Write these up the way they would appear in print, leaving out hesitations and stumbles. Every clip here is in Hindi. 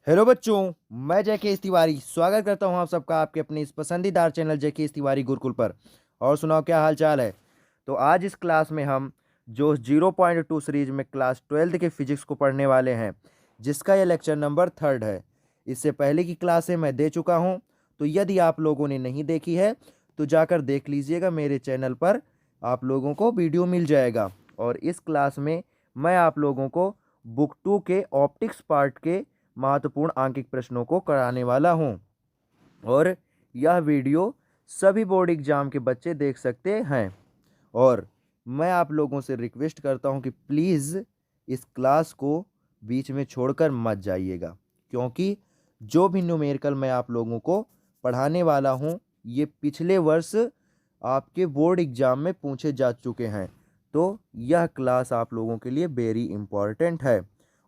हेलो बच्चों, मैं जयकेश तिवारी स्वागत करता हूं आप सबका आपके अपने इस पसंदीदार चैनल जयकेश तिवारी गुरुकुल पर। और सुनाओ क्या हाल चाल है। तो आज इस क्लास में हम जो 0.2 सीरीज में क्लास 12 के फिजिक्स को पढ़ने वाले हैं, जिसका यह लेक्चर नंबर 3 है। इससे पहले की क्लासें मैं दे चुका हूं, तो यदि आप लोगों ने नहीं देखी है तो जाकर देख लीजिएगा। मेरे चैनल पर आप लोगों को वीडियो मिल जाएगा। और इस क्लास में मैं आप लोगों को बुक 2 के ऑप्टिक्स पार्ट के महत्वपूर्ण आंकिक प्रश्नों को कराने वाला हूं। और यह वीडियो सभी बोर्ड एग्जाम के बच्चे देख सकते हैं। और मैं आप लोगों से रिक्वेस्ट करता हूं कि प्लीज़ इस क्लास को बीच में छोड़कर मत जाइएगा, क्योंकि जो भी न्यूमेरिकल मैं आप लोगों को पढ़ाने वाला हूं, ये पिछले वर्ष आपके बोर्ड एग्जाम में पूछे जा चुके हैं। तो यह क्लास आप लोगों के लिए वेरी इम्पॉर्टेंट है।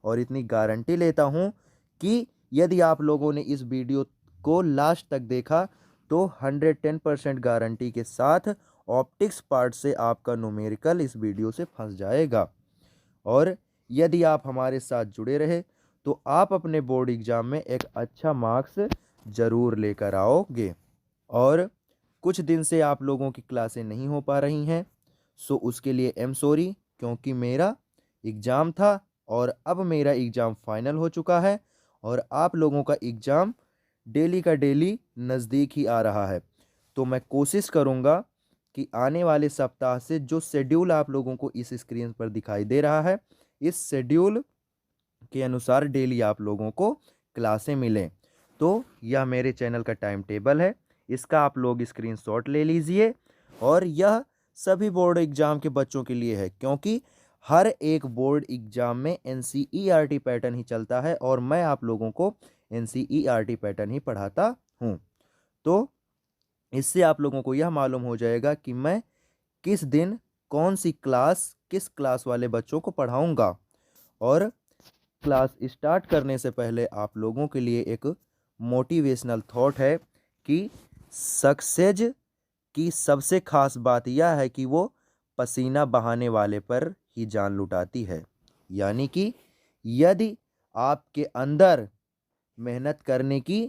और इतनी गारंटी लेता हूं कि यदि आप लोगों ने इस वीडियो को लास्ट तक देखा तो 110% गारंटी के साथ ऑप्टिक्स पार्ट से आपका न्यूमेरिकल इस वीडियो से फंस जाएगा। और यदि आप हमारे साथ जुड़े रहे तो आप अपने बोर्ड एग्जाम में एक अच्छा मार्क्स ज़रूर लेकर आओगे। और कुछ दिन से आप लोगों की क्लासें नहीं हो पा रही हैं, सो उसके लिए सॉरी, क्योंकि मेरा एग्ज़ाम था और अब मेरा एग्ज़ाम फाइनल हो चुका है और आप लोगों का एग्ज़ाम डेली का डेली नज़दीक ही आ रहा है। तो मैं कोशिश करूँगा कि आने वाले सप्ताह से जो शेड्यूल आप लोगों को इस स्क्रीन पर दिखाई दे रहा है, इस शेड्यूल के अनुसार डेली आप लोगों को क्लासें मिलें। तो यह मेरे चैनल का टाइम टेबल है, इसका आप लोग स्क्रीनशॉट ले लीजिए। और यह सभी बोर्ड एग्ज़ाम के बच्चों के लिए है, क्योंकि हर एक बोर्ड एग्ज़ाम में NCERT पैटर्न ही चलता है और मैं आप लोगों को NCERT पैटर्न ही पढ़ाता हूँ। तो इससे आप लोगों को यह मालूम हो जाएगा कि मैं किस दिन कौन सी क्लास किस क्लास वाले बच्चों को पढ़ाऊँगा। और क्लास स्टार्ट करने से पहले आप लोगों के लिए एक मोटिवेशनल थॉट है कि सक्सेस की सबसे खास बात यह है कि वो पसीना बहाने वाले पर ही जान लुटाती है। यानी कि यदि आपके अंदर मेहनत करने की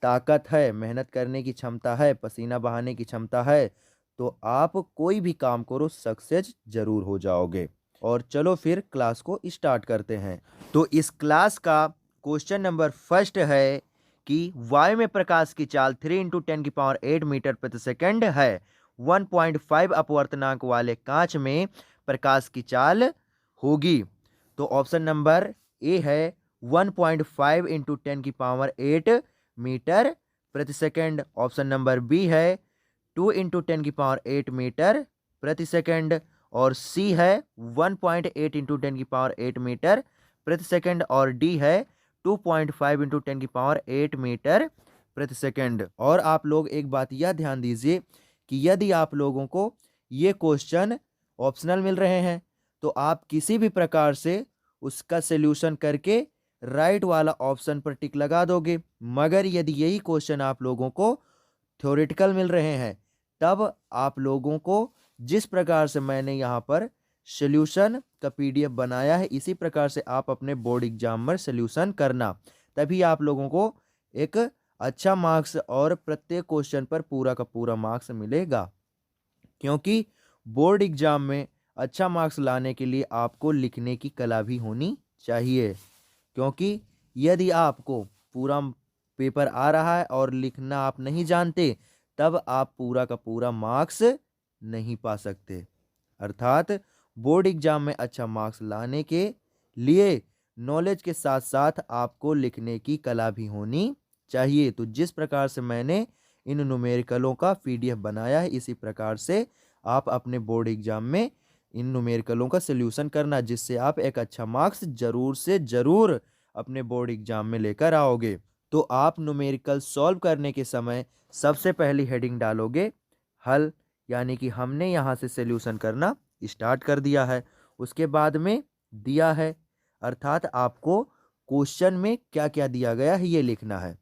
ताकत है, मेहनत करने की क्षमता है, पसीना बहाने की क्षमता है, तो आप कोई भी काम करो सक्सेस जरूर हो जाओगे। और चलो फिर क्लास को स्टार्ट करते हैं। तो इस क्लास का क्वेश्चन नंबर फर्स्ट है कि वायु में प्रकाश की चाल 3 × 10⁸ मीटर प्रति सेकंड है। 1.5 अपवर्तनांक वाले कांच में प्रकाश की चाल होगी। तो ऑप्शन नंबर ए है 1.5 × 10⁸ मीटर प्रति सेकंड। ऑप्शन नंबर बी है 2 × 10⁸ मीटर प्रति सेकंड। और सी है 1.8 × 10⁸ मीटर प्रति सेकंड। और डी है 2.5 × 10⁸ मीटर प्रति सेकंड। और आप लोग एक बात यह ध्यान दीजिए कि यदि आप लोगों को ये क्वेश्चन ऑप्शनल मिल रहे हैं तो आप किसी भी प्रकार से उसका सल्यूशन करके राइट वाला ऑप्शन पर टिक लगा दोगे। मगर यदि यही क्वेश्चन आप लोगों को थ्योरेटिकल मिल रहे हैं, तब आप लोगों को जिस प्रकार से मैंने यहाँ पर सल्यूशन का PDF बनाया है, इसी प्रकार से आप अपने बोर्ड एग्जाम में सल्यूशन करना, तभी आप लोगों को एक अच्छा मार्क्स और प्रत्येक क्वेश्चन पर पूरा का पूरा मार्क्स मिलेगा। क्योंकि बोर्ड एग्जाम में अच्छा मार्क्स लाने के लिए आपको लिखने की कला भी होनी चाहिए। क्योंकि यदि आपको पूरा पेपर आ रहा है और लिखना आप नहीं जानते, तब आप पूरा का पूरा मार्क्स नहीं पा सकते। अर्थात बोर्ड एग्जाम में अच्छा मार्क्स लाने के लिए नॉलेज के साथ साथ आपको लिखने की कला भी होनी चाहिए। तो जिस प्रकार से मैंने इन न्यूमेरिकलों का PDF बनाया है, इसी प्रकार से आप अपने बोर्ड एग्जाम में इन न्यूमेरिकलों का सल्यूशन करना, जिससे आप एक अच्छा मार्क्स जरूर से जरूर अपने बोर्ड एग्जाम में लेकर आओगे। तो आप न्यूमेरिकल सॉल्व करने के समय सबसे पहली हेडिंग डालोगे हल, यानी कि हमने यहाँ से सल्यूशन करना स्टार्ट कर दिया है। उसके बाद में दिया है, अर्थात आपको क्वेश्चन में क्या क्या दिया गया है ये लिखना है।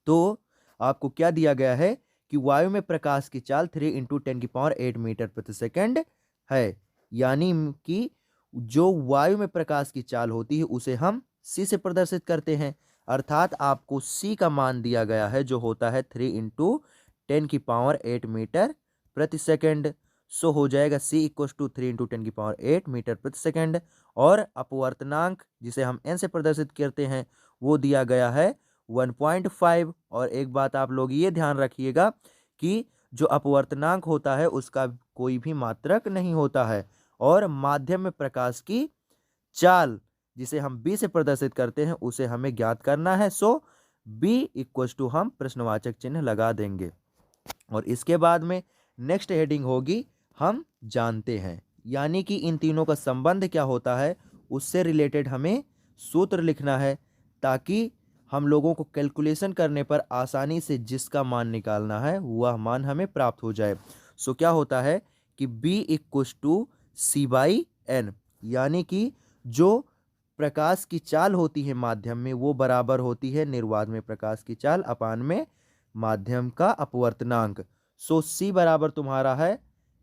तो आपको क्या दिया गया है कि वायु में प्रकाश की चाल 3 × 10⁸ मीटर प्रति सेकंड है। यानी कि जो वायु में प्रकाश की चाल होती है उसे हम C से प्रदर्शित करते हैं। अर्थात आपको C का मान दिया गया है जो होता है 3 × 10⁸ मीटर प्रति सेकंड। सो हो जाएगा C = 3 × 10⁸ मीटर प्रति सेकंड। और अपवर्तनांक जिसे हम n से प्रदर्शित करते हैं वो दिया गया है 1.5। और एक बात आप लोग ये ध्यान रखिएगा कि जो अपवर्तनांक होता है उसका कोई भी मात्रक नहीं होता है। और माध्यम में प्रकाश की चाल जिसे हम b से प्रदर्शित करते हैं उसे हमें ज्ञात करना है। सो b = हम प्रश्नवाचक चिन्ह लगा देंगे। और इसके बाद में नेक्स्ट हेडिंग होगी हम जानते हैं, यानी कि इन तीनों का संबंध क्या होता है उससे रिलेटेड हमें सूत्र लिखना है ताकि हम लोगों को कैलकुलेशन करने पर आसानी से जिसका मान निकालना है वह मान हमें प्राप्त हो जाए। सो क्या होता है कि b = C/n, यानी कि जो प्रकाश की चाल होती है माध्यम में वो बराबर होती है निर्वात में प्रकाश की चाल अपान में माध्यम का अपवर्तनांक। सो C बराबर तुम्हारा है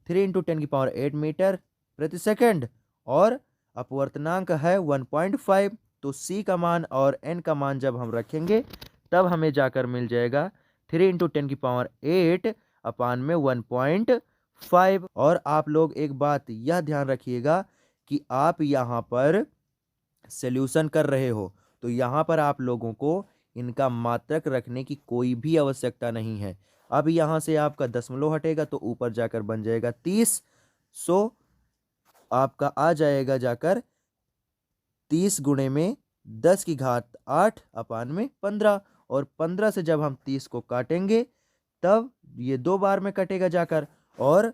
3 × 10⁸ मीटर प्रति सेकंड और अपवर्तनांक है 1.5। तो C का मान और n का मान जब हम रखेंगे तब हमें जाकर मिल जाएगा 3 × 10⁸ अपान में 1.5। और आप लोग एक बात यह ध्यान रखिएगा कि आप यहाँ पर सॉल्यूशन कर रहे हो तो यहाँ पर आप लोगों को इनका मात्रक रखने की कोई भी आवश्यकता नहीं है। अब यहाँ से आपका दशमलव हटेगा तो ऊपर जाकर बन जाएगा 30। सो आपका आ जाएगा जाकर 30 गुणे में 10⁸ अपान में 15। और 15 से जब हम 30 को काटेंगे तब ये 2 बार में कटेगा जाकर और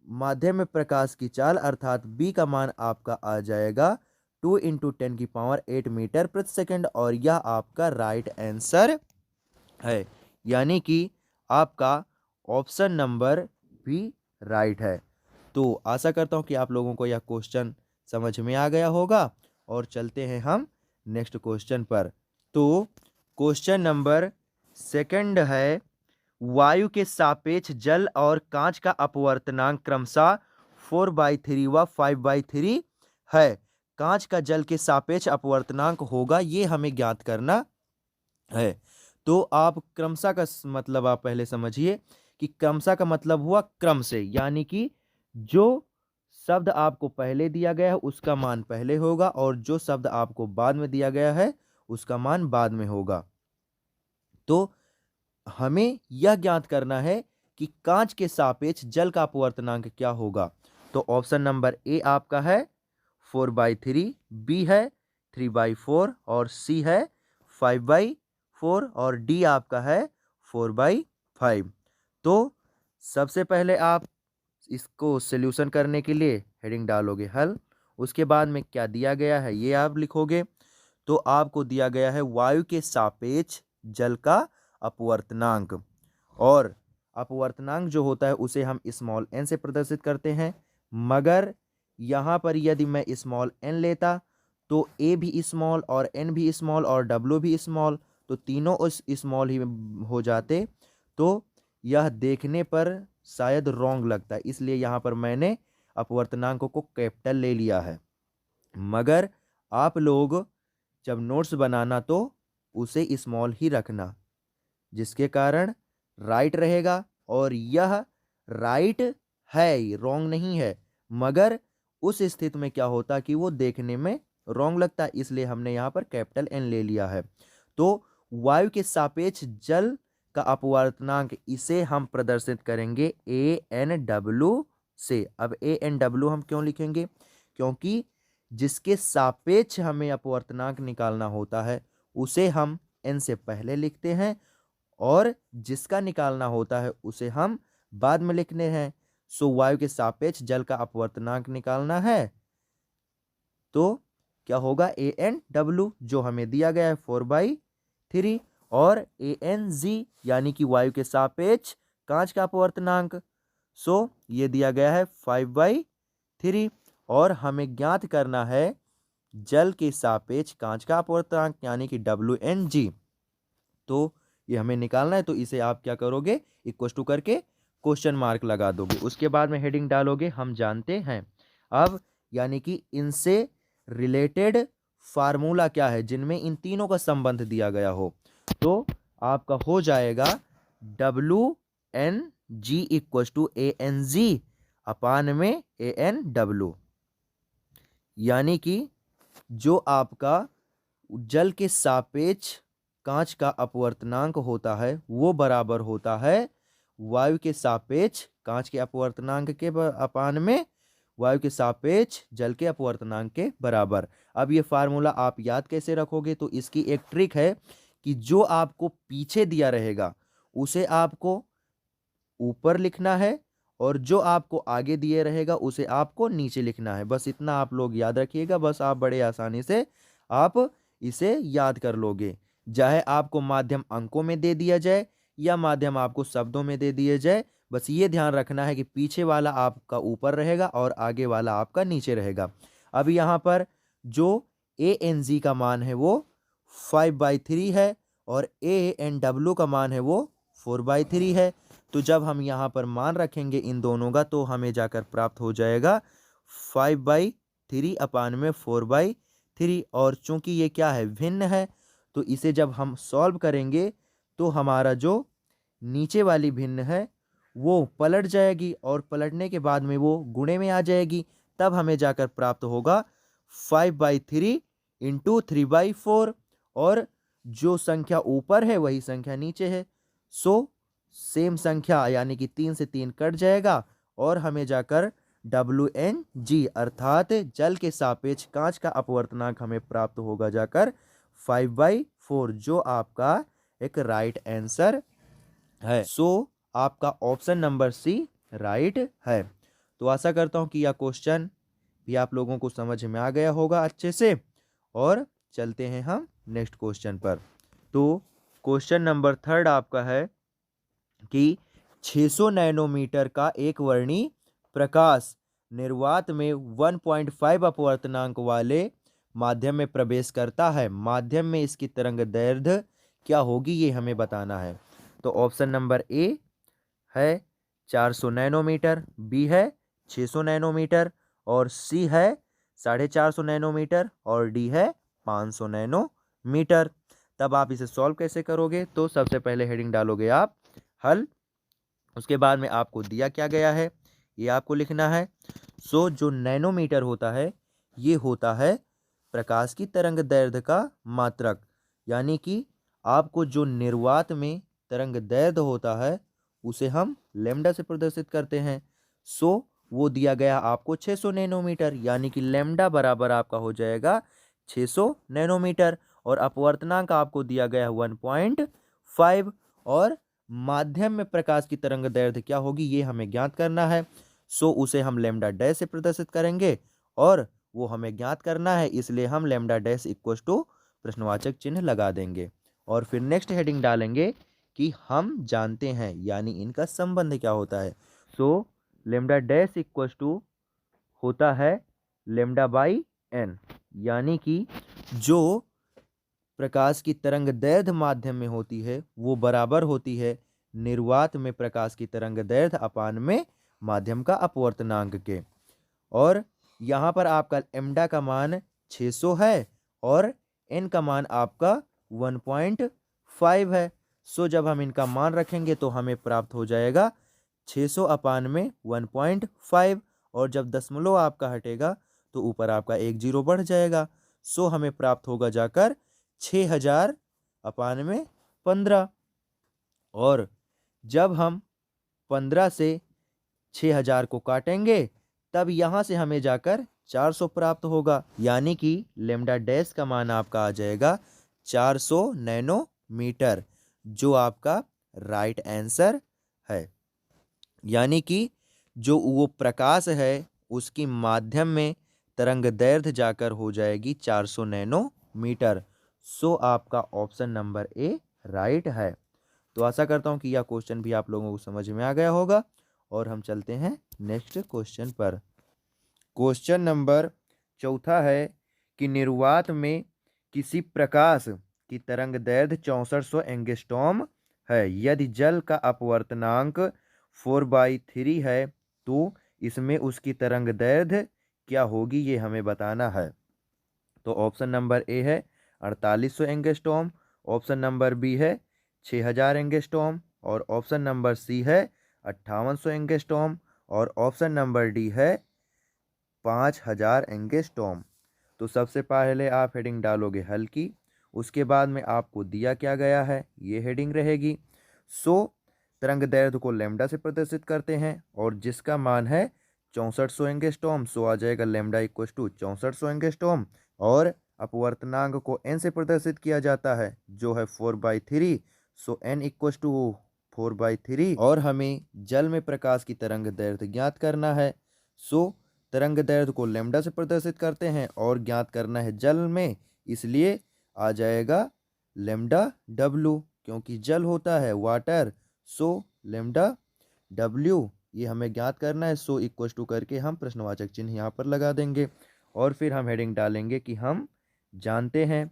माध्यम में प्रकाश की चाल अर्थात b का मान आपका आ जाएगा 2 × 10⁸ मीटर प्रति सेकंड। और यह आपका राइट आंसर है, यानी कि आपका ऑप्शन नंबर भी राइट है। तो आशा करता हूँ कि आप लोगों को यह क्वेश्चन समझ में आ गया होगा। और चलते हैं हम नेक्स्ट क्वेश्चन पर। तो क्वेश्चन नंबर 2 है, वायु के सापेक्ष जल और कांच का अपवर्तनांक क्रमशः 4/3 व 5/3 है। कांच का जल के सापेक्ष अपवर्तनांक होगा ये हमें ज्ञात करना है। तो आप क्रमशः का मतलब आप पहले समझिए कि क्रमशः का मतलब हुआ क्रम से, यानी कि जो शब्द आपको पहले दिया गया है उसका मान पहले होगा और जो शब्द आपको बाद में दिया गया है उसका मान बाद में होगा। तो हमें यह ज्ञात करना है कि कांच के सापेक्ष जल का अपवर्तनांक क्या होगा। तो ऑप्शन नंबर ए आपका है 4/3, बी है 3/4 और सी है 5/4 और डी आपका है 4/5। तो सबसे पहले आप इसको सॉल्यूशन करने के लिए हेडिंग डालोगे हल। उसके बाद में क्या दिया गया है ये आप लिखोगे। तो आपको दिया गया है वायु के सापेक्ष जल का अपवर्तनांक, और अपवर्तनांक जो होता है उसे हम स्मॉल n से प्रदर्शित करते हैं। मगर यहाँ पर यदि मैं स्मॉल n लेता तो a भी स्मॉल और n भी स्मॉल और w भी स्मॉल, तो तीनों उस स्मॉल ही हो जाते। तो यह देखने पर शायद रॉन्ग लगता है, इसलिए यहाँ पर मैंने अपवर्तनांकों को कैपिटल ले लिया है। मगर आप लोग जब नोट्स बनाना तो उसे स्मॉल ही रखना, जिसके कारण राइट रहेगा। और यह राइट है, रॉन्ग नहीं है। मगर उस स्थिति में क्या होता कि वो देखने में रॉन्ग लगता है, इसलिए हमने यहाँ पर कैपिटल N ले लिया है। तो वायु के सापेक्ष जल का अपवर्तनांक इसे हम प्रदर्शित करेंगे ANW से। अब ANW हम क्यों लिखेंगे? क्योंकि जिसके सापेक्ष हमें अपवर्तनांक निकालना होता है उसे हम n से पहले लिखते हैं और जिसका निकालना होता है उसे हम बाद में लिखने हैं। सो वायु के सापेक्ष जल का अपवर्तनांक निकालना है तो क्या होगा ANW जो हमें दिया गया है 4/3 और ANG यानी कि वायु के सापेक्ष कांच का अपवर्तनांक सो ये दिया गया है 5/3 और हमें ज्ञात करना है जल के सापेक्ष कांच का अपवर्तनांक यानी कि WNG। तो ये हमें निकालना है, तो इसे आप क्या करोगे इक्वल टू करके क्वेश्चन मार्क लगा दोगे। उसके बाद में हेडिंग डालोगे हम जानते हैं। अब यानी कि इनसे रिलेटेड फार्मूला क्या है जिनमें इन तीनों का संबंध दिया गया हो, तो आपका हो जाएगा WNG इक्वल टू ANG अपान में ANW। यानी कि जो आपका जल के सापेक्ष कांच का अपवर्तनांक होता है वो बराबर होता है वायु के सापेक्ष कांच के अपवर्तनांक के अपान में वायु के सापेक्ष जल के अपवर्तनांक के बराबर। अब ये फार्मूला आप याद कैसे रखोगे, तो इसकी एक ट्रिक है कि जो आपको पीछे दिया रहेगा उसे आपको ऊपर लिखना है और जो आपको आगे दिए रहेगा उसे आपको नीचे लिखना है। बस इतना आप लोग याद रखिएगा, बस आप बड़े आसानी से आप इसे याद कर लोगे। चाहे आपको माध्यम अंकों में दे दिया जाए या माध्यम आपको शब्दों में दे दिए जाए, बस ये ध्यान रखना है कि पीछे वाला आपका ऊपर रहेगा और आगे वाला आपका नीचे रहेगा। अब यहाँ पर जो ANG का मान है वो 5/3 है और ANW का मान है वो 4/3 है। तो जब हम यहाँ पर मान रखेंगे इन दोनों का तो हमें जाकर प्राप्त हो जाएगा 5/3 अपान में 4/3। और चूंकि ये क्या है, भिन्न है, तो इसे जब हम सॉल्व करेंगे तो हमारा जो नीचे वाली भिन्न है वो पलट जाएगी और पलटने के बाद में वो गुणे में आ जाएगी। तब हमें जाकर प्राप्त होगा 5/3 इंटू 3/4 और जो संख्या ऊपर है वही संख्या नीचे है। सो सेम संख्या यानी कि 3 से 3 कट जाएगा और हमें जाकर WNG अर्थात जल के सापेक्ष कांच का अपवर्तनांक हमें प्राप्त होगा जाकर 5/4, जो आपका एक राइट आंसर है। सो आपका ऑप्शन नंबर सी राइट है। तो आशा करता हूं कि यह क्वेश्चन भी आप लोगों को समझ में आ गया होगा अच्छे से। और चलते हैं हम नेक्स्ट क्वेश्चन पर। तो क्वेश्चन नंबर 3 आपका है कि 600 नैनोमीटर का एक वर्णी प्रकाश निर्वात में 1.5 अपवर्तनांक वाले माध्यम में प्रवेश करता है। माध्यम में इसकी तरंग दैर्ध्य क्या होगी ये हमें बताना है। तो ऑप्शन नंबर ए है 400 नैनोमीटर, बी है 600 नैनोमीटर और सी है 450 नैनोमीटर और डी है 500 नैनोमीटर। तब आप इसे सॉल्व कैसे करोगे, तो सबसे पहले हेडिंग डालोगे आप हल, उसके बाद में आपको दिया क्या गया है ये आपको लिखना है। सो जो नैनोमीटर होता है ये होता है प्रकाश की तरंग दैर्ध्य का मात्रक, यानी कि आपको जो निर्वात में तरंग दैर्ध्य होता है उसे हम लैम्डा से प्रदर्शित करते हैं। सो वो दिया गया आपको 600 नैनोमीटर, यानी कि लैम्डा बराबर आपका हो जाएगा 600 नैनोमीटर और अपवर्तनांक आपको दिया गया है 1.5 और माध्यम में प्रकाश की तरंग दैर्ध्य क्या होगी ये हमें ज्ञात करना है। सो उसे हम लैम्डा डैश से प्रदर्शित करेंगे और वो हमें ज्ञात करना है, इसलिए हम लैम्डा डैश इक्वल टू प्रश्नवाचक चिन्ह लगा देंगे और फिर नेक्स्ट हेडिंग डालेंगे कि हम जानते हैं, यानी इनका संबंध क्या होता है। So lambda dash equal to होता है लैम्डा बाई एन, यानी कि जो प्रकाश की तरंग दैर्ध्य माध्यम में होती है वो बराबर होती है निर्वात में प्रकाश की तरंग दैर्ध्य अपान में माध्यम का अपवर्तनांक के। और यहाँ पर आपका लैम्डा का मान 600 है और एन का मान आपका 1.5 है। सो जब हम इनका मान रखेंगे तो हमें प्राप्त हो जाएगा 600 अपान में 1.5 और जब दशमलव आपका हटेगा तो ऊपर आपका एक जीरो बढ़ जाएगा। सो हमें प्राप्त होगा जाकर 6000 अपान में 15 और जब हम 15 से 6000 को काटेंगे तब यहाँ से हमें जाकर 400 प्राप्त होगा, यानी कि लैम्डा डैश का मान आपका आ जाएगा 400 नैनोमीटर, जो आपका राइट आंसर है। यानी कि जो वो प्रकाश है उसकी माध्यम में तरंग दैर्ध्य जाकर हो जाएगी 400 नैनोमीटर। सो आपका ऑप्शन नंबर ए राइट है। तो आशा करता हूँ कि यह क्वेश्चन भी आप लोगों को समझ में आ गया होगा और हम चलते हैं नेक्स्ट क्वेश्चन पर। क्वेश्चन नंबर 4 है कि निर्वात में किसी प्रकाश की तरंग दैर्ध्य 6400 एंगस्ट्रॉम है। यदि जल का अपवर्तनांक 4/3 है तो इसमें उसकी तरंग दैर्ध्य क्या होगी ये हमें बताना है। तो ऑप्शन नंबर ए है 4800 एंगस्ट्रॉम, ऑप्शन नंबर बी है 6000 एंगस्ट्रॉम और ऑप्शन नंबर सी है 5800 एंगस्ट्रॉम और ऑप्शन नंबर डी है 5000 एंगस्ट्रॉम। तो सबसे पहले आप हेडिंग डालोगे हल्की, उसके बाद में आपको दिया क्या गया है ये हेडिंग रहेगी। सो तरंग दैर्ध्य को लैम्डा से प्रदर्शित करते हैं और जिसका मान है 6400 एंगस्ट्रॉम, सो आ जाएगा लैम्डा इक्व टू 6400 एंगस्ट्रॉम। और अपवर्तनांक को n से प्रदर्शित किया जाता है जो है 4/3, सो n इक्व टू 4/3। और हमें जल में प्रकाश की तरंग दैर्ध्य ज्ञात करना है। सो तरंग दैर्ध्य को लैम्डा से प्रदर्शित करते हैं और ज्ञात करना है जल में, इसलिए आ जाएगा लैम्डा डब्लू, क्योंकि जल होता है वाटर। सो लैम्डा डब्ल्यू ये हमें ज्ञात करना है। सो इक्वल टू करके हम प्रश्नवाचक चिन्ह यहाँ पर लगा देंगे और फिर हम हेडिंग डालेंगे कि हम जानते हैं।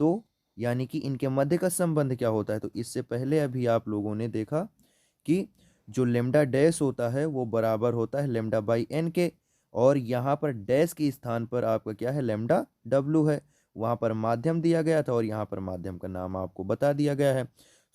तो यानी कि इनके मध्य का संबंध क्या होता है। तो इससे पहले अभी आप लोगों ने देखा कि जो लेमडा डैश होता है वो बराबर होता है लेमडा बाई एन के, और यहाँ पर डैश के स्थान पर आपका क्या है लेमडा डब्लू है। वहाँ पर माध्यम दिया गया था और यहाँ पर माध्यम का नाम आपको बता दिया गया है।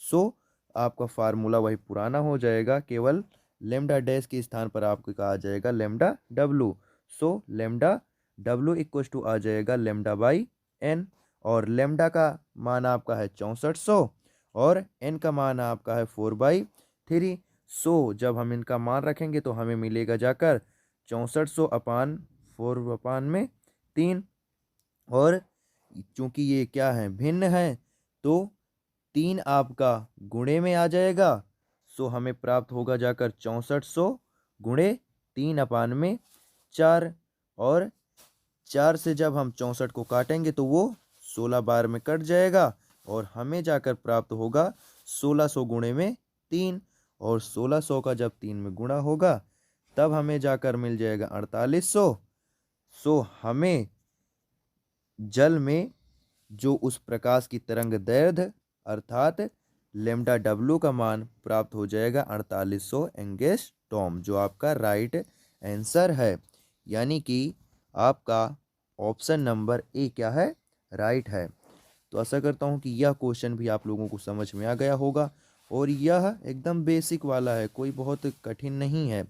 सो आपका फार्मूला वही पुराना हो जाएगा, केवल लेमडा डैश के स्थान पर आपको कहा जाएगा lambda W. So lambda W equal to आ जाएगा लेमडा बाई एन, और लेमडा का मान आपका है 6400 और एन का मान आपका है 4/3। सो जब हम इनका मान रखेंगे तो हमें मिलेगा जाकर 6400 अपान 4/3। और चूंकि ये क्या है भिन्न है तो 3 आपका गुणे में आ जाएगा। सो हमें प्राप्त होगा जाकर 6400 गुणे 3/4, और 4 से जब हम 64 को काटेंगे तो वो 16 बार में कट जाएगा और हमें जाकर प्राप्त होगा 1600 गुणे में 3, और 1600 का जब 3 में गुणा होगा तब हमें जाकर मिल जाएगा 4800। सो हमें जल में जो उस प्रकाश की तरंग दैर्ध्य अर्थात लेमडा डब्लू का मान प्राप्त हो जाएगा 4800 एंगस्ट्रॉम, जो आपका राइट आंसर है। यानी कि आपका ऑप्शन नंबर ए क्या है राइट है। तो आशा करता हूँ कि यह क्वेश्चन भी आप लोगों को समझ में आ गया होगा और यह एकदम बेसिक वाला है, कोई बहुत कठिन नहीं है।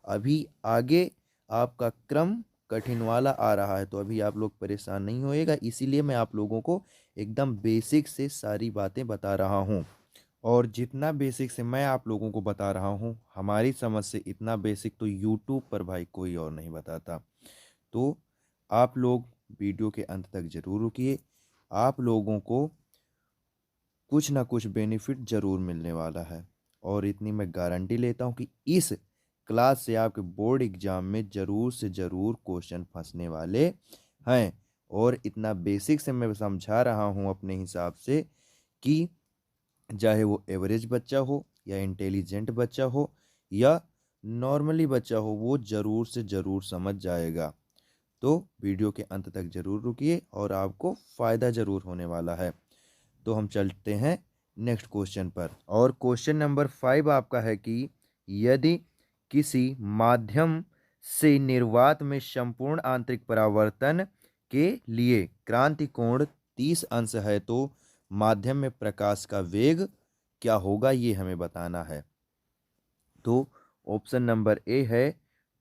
अभी आगे आपका क्रम कठिन वाला आ रहा है, तो अभी आप लोग परेशान नहीं होएगा, इसीलिए मैं आप लोगों को एकदम बेसिक से सारी बातें बता रहा हूँ। और जितना बेसिक से मैं आप लोगों को बता रहा हूँ, हमारी समझ से इतना बेसिक तो यूट्यूब पर भाई कोई और नहीं बताता। तो आप लोग वीडियो के अंत तक जरूर रुकिए, आप लोगों को कुछ ना कुछ बेनिफिट जरूर मिलने वाला है। और इतनी मैं गारंटी लेता हूँ कि इस क्लास से आपके बोर्ड एग्जाम में ज़रूर से ज़रूर क्वेश्चन फंसने वाले हैं। और इतना बेसिक से मैं समझा रहा हूँ अपने हिसाब से कि चाहे वो एवरेज बच्चा हो या इंटेलिजेंट बच्चा हो या नॉर्मली बच्चा हो, वो ज़रूर से ज़रूर समझ जाएगा। तो वीडियो के अंत तक ज़रूर रुकिए और आपको फ़ायदा ज़रूर होने वाला है। तो हम चलते हैं नेक्स्ट क्वेश्चन पर। और क्वेश्चन नंबर 5 आपका है कि यदि किसी माध्यम से निर्वात में संपूर्ण आंतरिक परावर्तन के लिए क्रांति कोण 30 अंश है तो माध्यम में प्रकाश का वेग क्या होगा, ये हमें बताना है। तो ऑप्शन नंबर ए है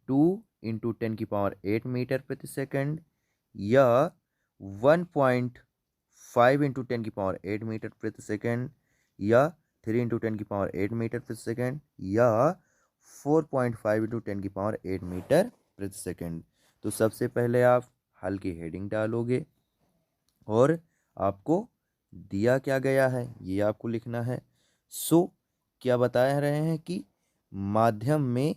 2 × 10⁸ मीटर प्रति सेकंड, या 1.5 × 10⁸ मीटर प्रति सेकंड, या 3 × 10⁸ मीटर प्रति सेकंड, या 4.5 × 10⁸ मीटर प्रति सेकंड। तो सबसे पहले आप हल्की हेडिंग डालोगे और आपको दिया क्या गया है ये आपको लिखना है। सो क्या बता रहे हैं कि माध्यम में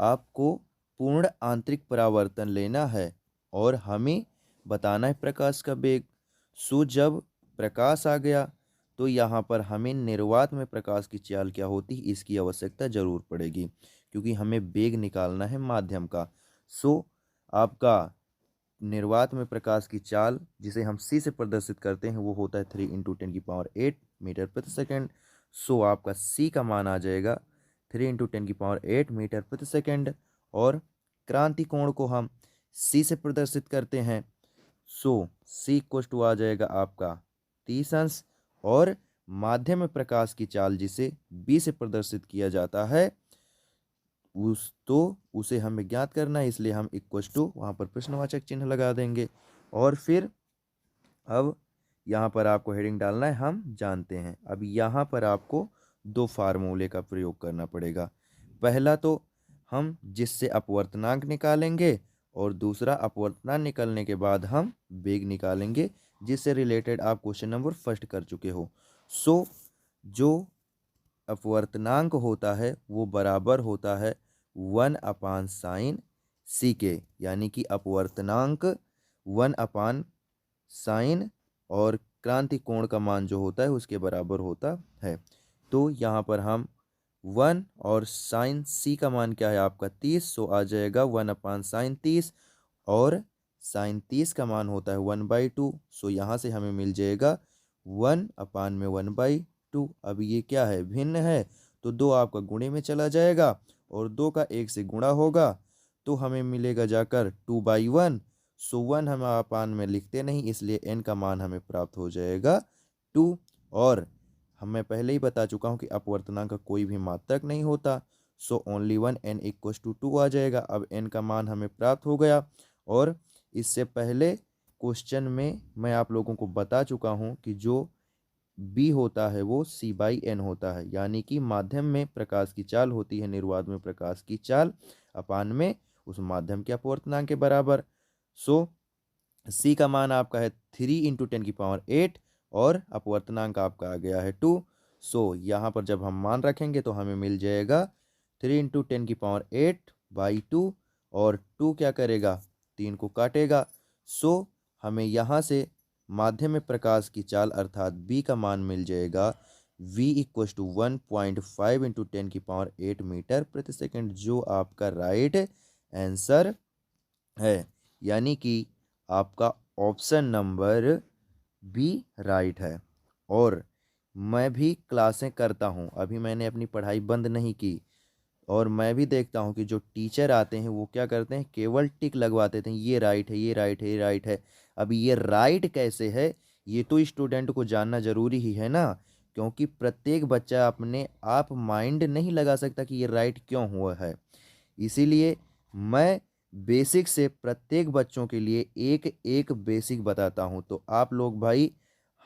आपको पूर्ण आंतरिक परावर्तन लेना है और हमें बताना है प्रकाश का वेग। सो जब प्रकाश आ गया तो यहाँ पर हमें निर्वात में प्रकाश की चाल क्या होती है इसकी आवश्यकता जरूर पड़ेगी, क्योंकि हमें वेग निकालना है माध्यम का। सो आपका निर्वात में प्रकाश की चाल जिसे हम c से प्रदर्शित करते हैं वो होता है 3 × 10⁸ मीटर प्रति सेकंड। सो आपका c का मान आ जाएगा 3 × 10⁸ मीटर प्रति सेकंड। और क्रांति कोण को हम c से प्रदर्शित करते हैं। सो सी इक्वल टू आ जाएगा आपका 30 अंश, और माध्यम में प्रकाश की चाल जिसे बी से प्रदर्शित किया जाता है उसे हमें ज्ञात करना है, इसलिए हम इक्वल टू वहाँ पर प्रश्नवाचक चिन्ह लगा देंगे। और फिर अब यहाँ पर आपको हेडिंग डालना है हम जानते हैं। अब यहाँ पर आपको दो फार्मूले का प्रयोग करना पड़ेगा। पहला तो हम जिससे अपवर्तनांक निकालेंगे, और दूसरा अपवर्तनांक निकलने के बाद हम वेग निकालेंगे, जिससे रिलेटेड आप क्वेश्चन नंबर फर्स्ट कर चुके हो। सो जो अपवर्तनांक होता है वो बराबर होता है 1/sin सी के, यानी कि अपवर्तनांक 1/sin और क्रांति कोण का मान जो होता है उसके बराबर होता है। तो यहाँ पर हम 1 और sin सी का मान क्या है आपका 30, सो आ जाएगा 1/sin 30, और sin 30 का मान होता है 1/2, सो यहाँ से हमें मिल जाएगा 1/1/2। अब ये क्या है, भिन्न है, तो 2 आपका गुणे में चला जाएगा और 2 का 1 से गुणा होगा, तो हमें मिलेगा जाकर 2/1। सो 1 हम अपान में लिखते नहीं, इसलिए n का मान हमें प्राप्त हो जाएगा 2। और मैं पहले ही बता चुका हूँ कि अपवर्तनांक का कोई भी मात्रक नहीं होता, so only one n equal to 2 आ जाएगा। अब n का मान हमें प्राप्त हो गया। और इससे पहले क्वेश्चन में मैं आप लोगों को बता चुका हूँ कि जो b होता है वो c/n होता है, यानी कि माध्यम में प्रकाश की चाल होती है निर्वात में प्रकाश की चाल अपान में उस माध्यम के अपवर्तनांक के बराबर। सो c का मान आपका है 3 × 10⁸, और अपवर्तनांक आपका आ गया है 2। सो यहाँ पर जब हम मान रखेंगे तो हमें मिल जाएगा 3 × 10⁸/2, और 2 क्या करेगा, 3 को काटेगा। सो हमें यहाँ से माध्यम में प्रकाश की चाल अर्थात b का मान मिल जाएगा v इक्वल टू 1.5 × 10⁸ मीटर प्रति सेकंड, जो आपका राइट आंसर है, यानी कि आपका ऑप्शन नंबर बी राइट है। और मैं भी क्लासें करता हूँ, अभी मैंने अपनी पढ़ाई बंद नहीं की, और मैं भी देखता हूँ कि जो टीचर आते हैं वो क्या करते हैं, केवल टिक लगवा देते हैं, ये राइट है, ये राइट है, ये राइट है। अभी ये राइट कैसे है, ये तो स्टूडेंट को जानना जरूरी ही है ना, क्योंकि प्रत्येक बच्चा अपने आप माइंड नहीं लगा सकता कि ये राइट क्यों हुआ है। इसीलिए मैं बेसिक से प्रत्येक बच्चों के लिए एक एक बेसिक बताता हूँ। तो आप लोग भाई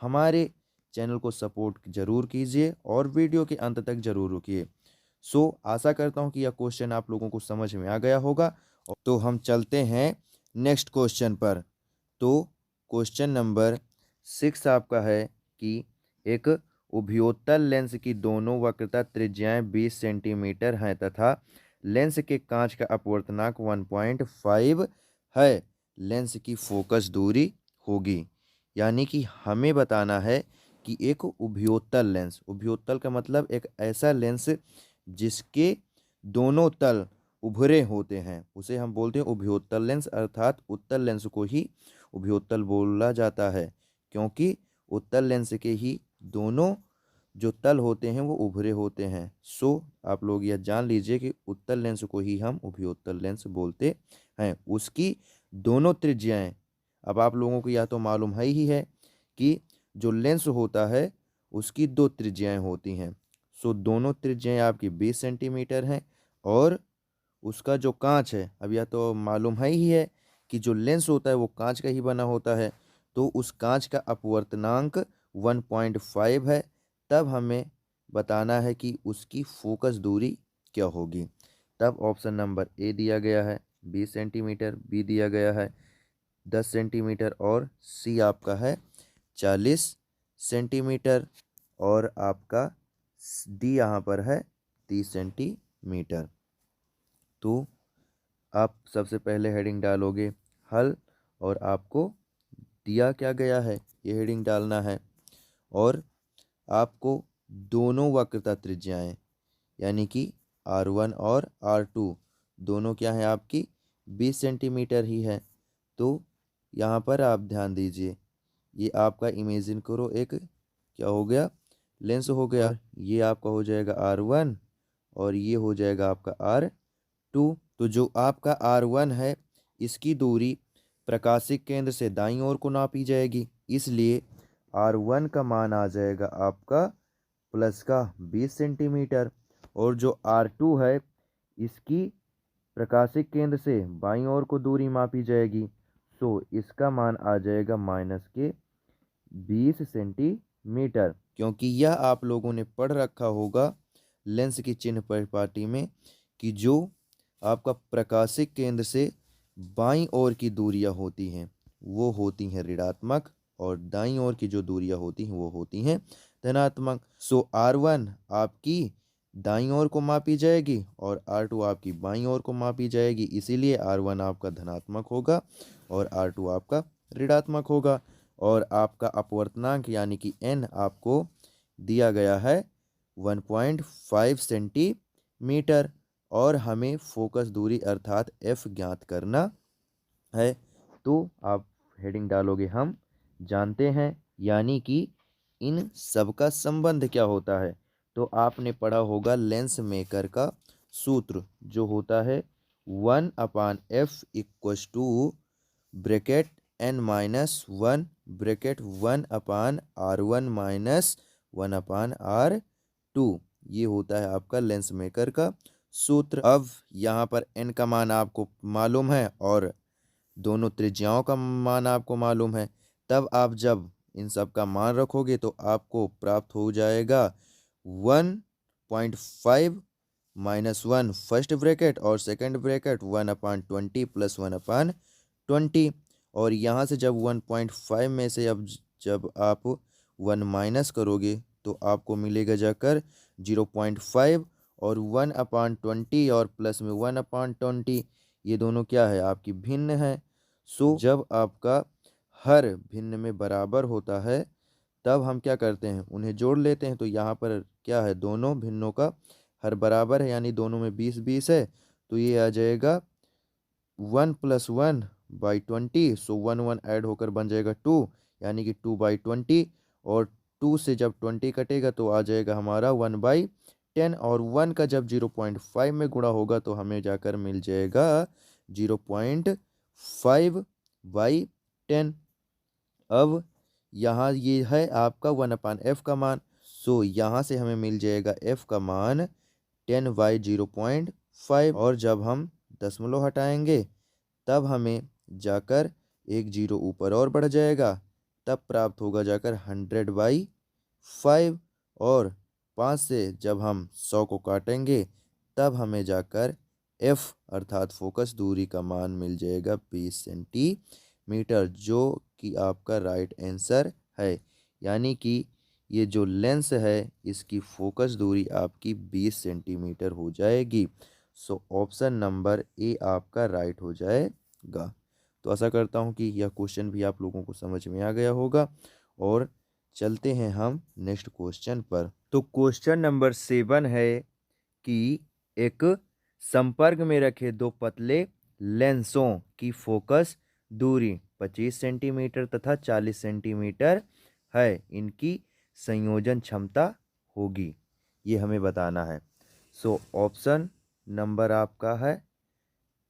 हमारे चैनल को सपोर्ट जरूर कीजिए और वीडियो के अंत तक जरूर रुकिए। सो आशा करता हूँ कि यह क्वेश्चन आप लोगों को समझ में आ गया होगा। तो हम चलते हैं नेक्स्ट क्वेश्चन पर। तो क्वेश्चन नंबर 6 आपका है कि एक उभयोत्तल लेंस की दोनों वक्रता त्रिज्याएं 20 सेंटीमीटर हैं तथा लेंस के कांच का अपवर्तनांक 1.5 है, लेंस की फोकस दूरी होगी। यानी कि हमें बताना है कि एक उभयोत्तल लेंस, उभयोत्तल का मतलब एक ऐसा लेंस जिसके दोनों तल उभरे होते हैं, उसे हम बोलते हैं उभयोत्तल लेंस, अर्थात उत्तल लेंस को ही उभयोत्तल बोला जाता है, क्योंकि उत्तल लेंस के ही दोनों जो तल होते हैं वो उभरे होते हैं। सो आप लोग यह जान लीजिए कि उत्तल लेंस को ही हम उभयोत्तल लेंस बोलते हैं। उसकी दोनों त्रिज्याएं, अब आप लोगों को यह तो मालूम है ही है कि जो लेंस होता है उसकी दो त्रिज्याएं होती हैं। सो दोनों त्रिज्याएं आपकी 20 सेंटीमीटर हैं, और उसका जो कांच है, अब यह तो मालूम है ही है कि जो लेंस होता है वो कांच का ही बना होता है, तो उस कांच का अपवर्तनांक 1.5 है। तब हमें बताना है कि उसकी फोकस दूरी क्या होगी। तब ऑप्शन नंबर ए दिया गया है 20 सेंटीमीटर, बी दिया गया है 10 सेंटीमीटर, और सी आपका है 40 सेंटीमीटर, और आपका डी यहाँ पर है 30 सेंटीमीटर। तो आप सबसे पहले हेडिंग डालोगे हल, और आपको दिया क्या गया है ये हेडिंग डालना है, और आपको दोनों वक्रता त्रिज्याएं यानी कि R1 और R2 दोनों क्या है आपकी 20 सेंटीमीटर ही है। तो यहाँ पर आप ध्यान दीजिए, ये आपका इमेजिन करो एक क्या हो गया, लेंस हो गया, ये आपका हो जाएगा R1 और ये हो जाएगा आपका R2। तो जो आपका R1 है इसकी दूरी प्रकाशिक केंद्र से दाईं ओर को नापी जाएगी, इसलिए R1 का मान आ जाएगा आपका प्लस का 20 सेंटीमीटर। और जो R2 है इसकी प्रकाशिक केंद्र से बाईं ओर को दूरी मापी जाएगी, सो इसका मान आ जाएगा माइनस के 20 सेंटीमीटर। क्योंकि यह आप लोगों ने पढ़ रखा होगा लेंस की चिन्ह परिपाटी में कि जो आपका प्रकाशिक केंद्र से बाईं ओर की दूरियां होती हैं वो होती हैं ऋणात्मक, और दाईं ओर की जो दूरियां होती हैं वो होती हैं धनात्मक। सो R1 आपकी दाईं ओर को मापी जाएगी और R2 आपकी बाईं ओर को मापी जाएगी, इसीलिए R1 आपका धनात्मक होगा और R2 आपका ऋणात्मक होगा। और आपका अपवर्तनांक यानी कि n आपको दिया गया है 1.5 सेंटीमीटर, और हमें फोकस दूरी अर्थात f ज्ञात करना है। तो आप हेडिंग डालोगे हम जानते हैं, यानी कि इन सब का संबंध क्या होता है। तो आपने पढ़ा होगा लेंस मेकर का सूत्र जो होता है 1/f equals to bracket n-1 bracket 1/r1 minus 1/r2। ये होता है आपका लेंस मेकर का सूत्र। अब यहाँ पर n का मान आपको मालूम है और दोनों त्रिज्याओं का मान आपको मालूम है, तब आप जब इन सब का मान रखोगे तो आपको प्राप्त हो जाएगा 1.5 माइनस 1 फर्स्ट ब्रैकेट और सेकंड ब्रैकेट 1/20 प्लस 1/20। और यहाँ से जब 1.5 में से अब जब आप 1 माइनस करोगे तो आपको मिलेगा जाकर 0.5, और 1/20 और प्लस में 1/20 ये दोनों क्या है आपकी भिन्न है। सो जब आपका हर भिन्न में बराबर होता है तब हम क्या करते हैं उन्हें जोड़ लेते हैं। तो यहाँ पर क्या है दोनों भिन्नों का हर बराबर है, यानी दोनों में 20-20 है, तो ये आ जाएगा 1 + 1/20। सो 1 ऐड होकर बन जाएगा 2, यानी कि 2/20, और 2 से जब 20 कटेगा तो आ जाएगा हमारा 1/10, और 1 का जब 0.5 में गुणा होगा तो हमें जाकर मिल जाएगा 0.5/10। अब यहाँ ये है आपका 1/f का मान, सो यहाँ से हमें मिल जाएगा f का मान 10/0.5, और जब हम दशमलव हटाएंगे तब हमें जाकर एक जीरो ऊपर और बढ़ जाएगा, तब प्राप्त होगा जाकर 100/5, और 5 से जब हम 100 को काटेंगे तब हमें जाकर f अर्थात फोकस दूरी का मान मिल जाएगा 20 सेंटीमीटर, जो कि आपका राइट आंसर है। यानी कि ये जो लेंस है इसकी फोकस दूरी आपकी 20 सेंटीमीटर हो जाएगी। सो ऑप्शन नंबर ए आपका राइट हो जाएगा। तो आशा करता हूँ कि यह क्वेश्चन भी आप लोगों को समझ में आ गया होगा, और चलते हैं हम नेक्स्ट क्वेश्चन पर। तो क्वेश्चन नंबर 7 है कि एक संपर्क में रखे दो पतले लेंसों की फोकस दूरी 25 सेंटीमीटर तथा 40 सेंटीमीटर है, इनकी संयोजन क्षमता होगी, ये हमें बताना है। सो ऑप्शन नंबर आपका है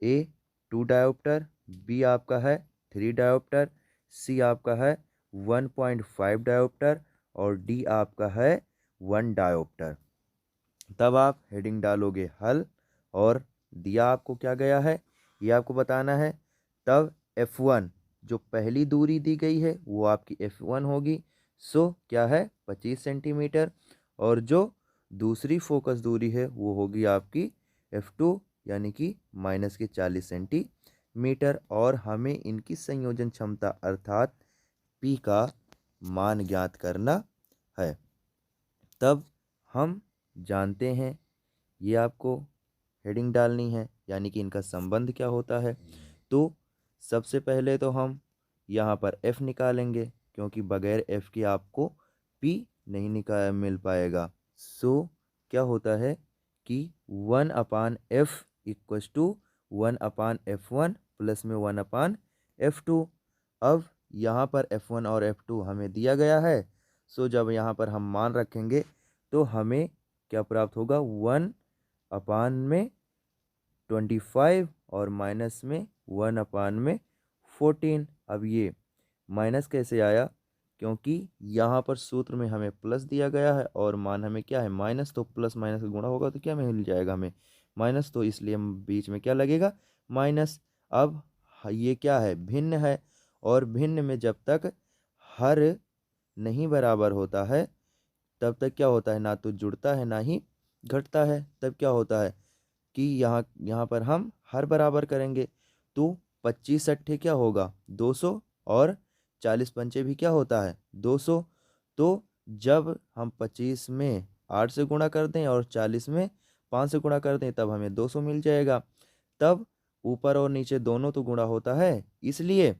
ए 2 डायोप्टर, बी आपका है 3 डायोप्टर, सी आपका है 1.5 डायोप्टर, और डी आपका है 1 डायोप्टर। तब आप हेडिंग डालोगे हल, और दिया आपको क्या गया है ये आपको बताना है। तब F1 जो पहली दूरी दी गई है वो आपकी F1 होगी, सो क्या है 25 सेंटीमीटर, और जो दूसरी फोकस दूरी है वो होगी आपकी F2 यानी कि माइनस के 40 सेंटीमीटर, और हमें इनकी संयोजन क्षमता अर्थात P का मान ज्ञात करना है। तब हम जानते हैं ये आपको हेडिंग डालनी है, यानी कि इनका संबंध क्या होता है। तो सबसे पहले तो हम यहाँ पर f निकालेंगे, क्योंकि बगैर f के आपको p नहीं मिल पाएगा। सो क्या होता है कि 1/f equals to 1/f1 plus में 1/f2। अब यहाँ पर f1 और f2 हमें दिया गया है, सो जब यहाँ पर हम मान रखेंगे तो हमें क्या प्राप्त होगा 1/25 और माइनस में 1/4 14। अब ये माइनस कैसे आया, क्योंकि यहाँ पर सूत्र में हमें प्लस दिया गया है और मान हमें क्या है माइनस, तो प्लस माइनस का गुणा होगा तो क्या मिल जाएगा हमें माइनस, तो इसलिए हम बीच में क्या लगेगा माइनस। अब ये क्या है भिन्न है, और भिन्न में जब तक हर नहीं बराबर होता है तब तक क्या होता है, ना तो जुड़ता है ना ही घटता है। तब क्या होता है कि यहाँ यहाँ पर हम हर बराबर करेंगे तो 25 अट्ठे क्या होगा 200, और 40 पंचे भी क्या होता है 200। तो जब हम 25 में 8 से गुणा कर दें और 40 में 5 से गुणा कर दें तब हमें 200 मिल जाएगा। तब ऊपर और नीचे दोनों तो गुणा होता है, इसलिए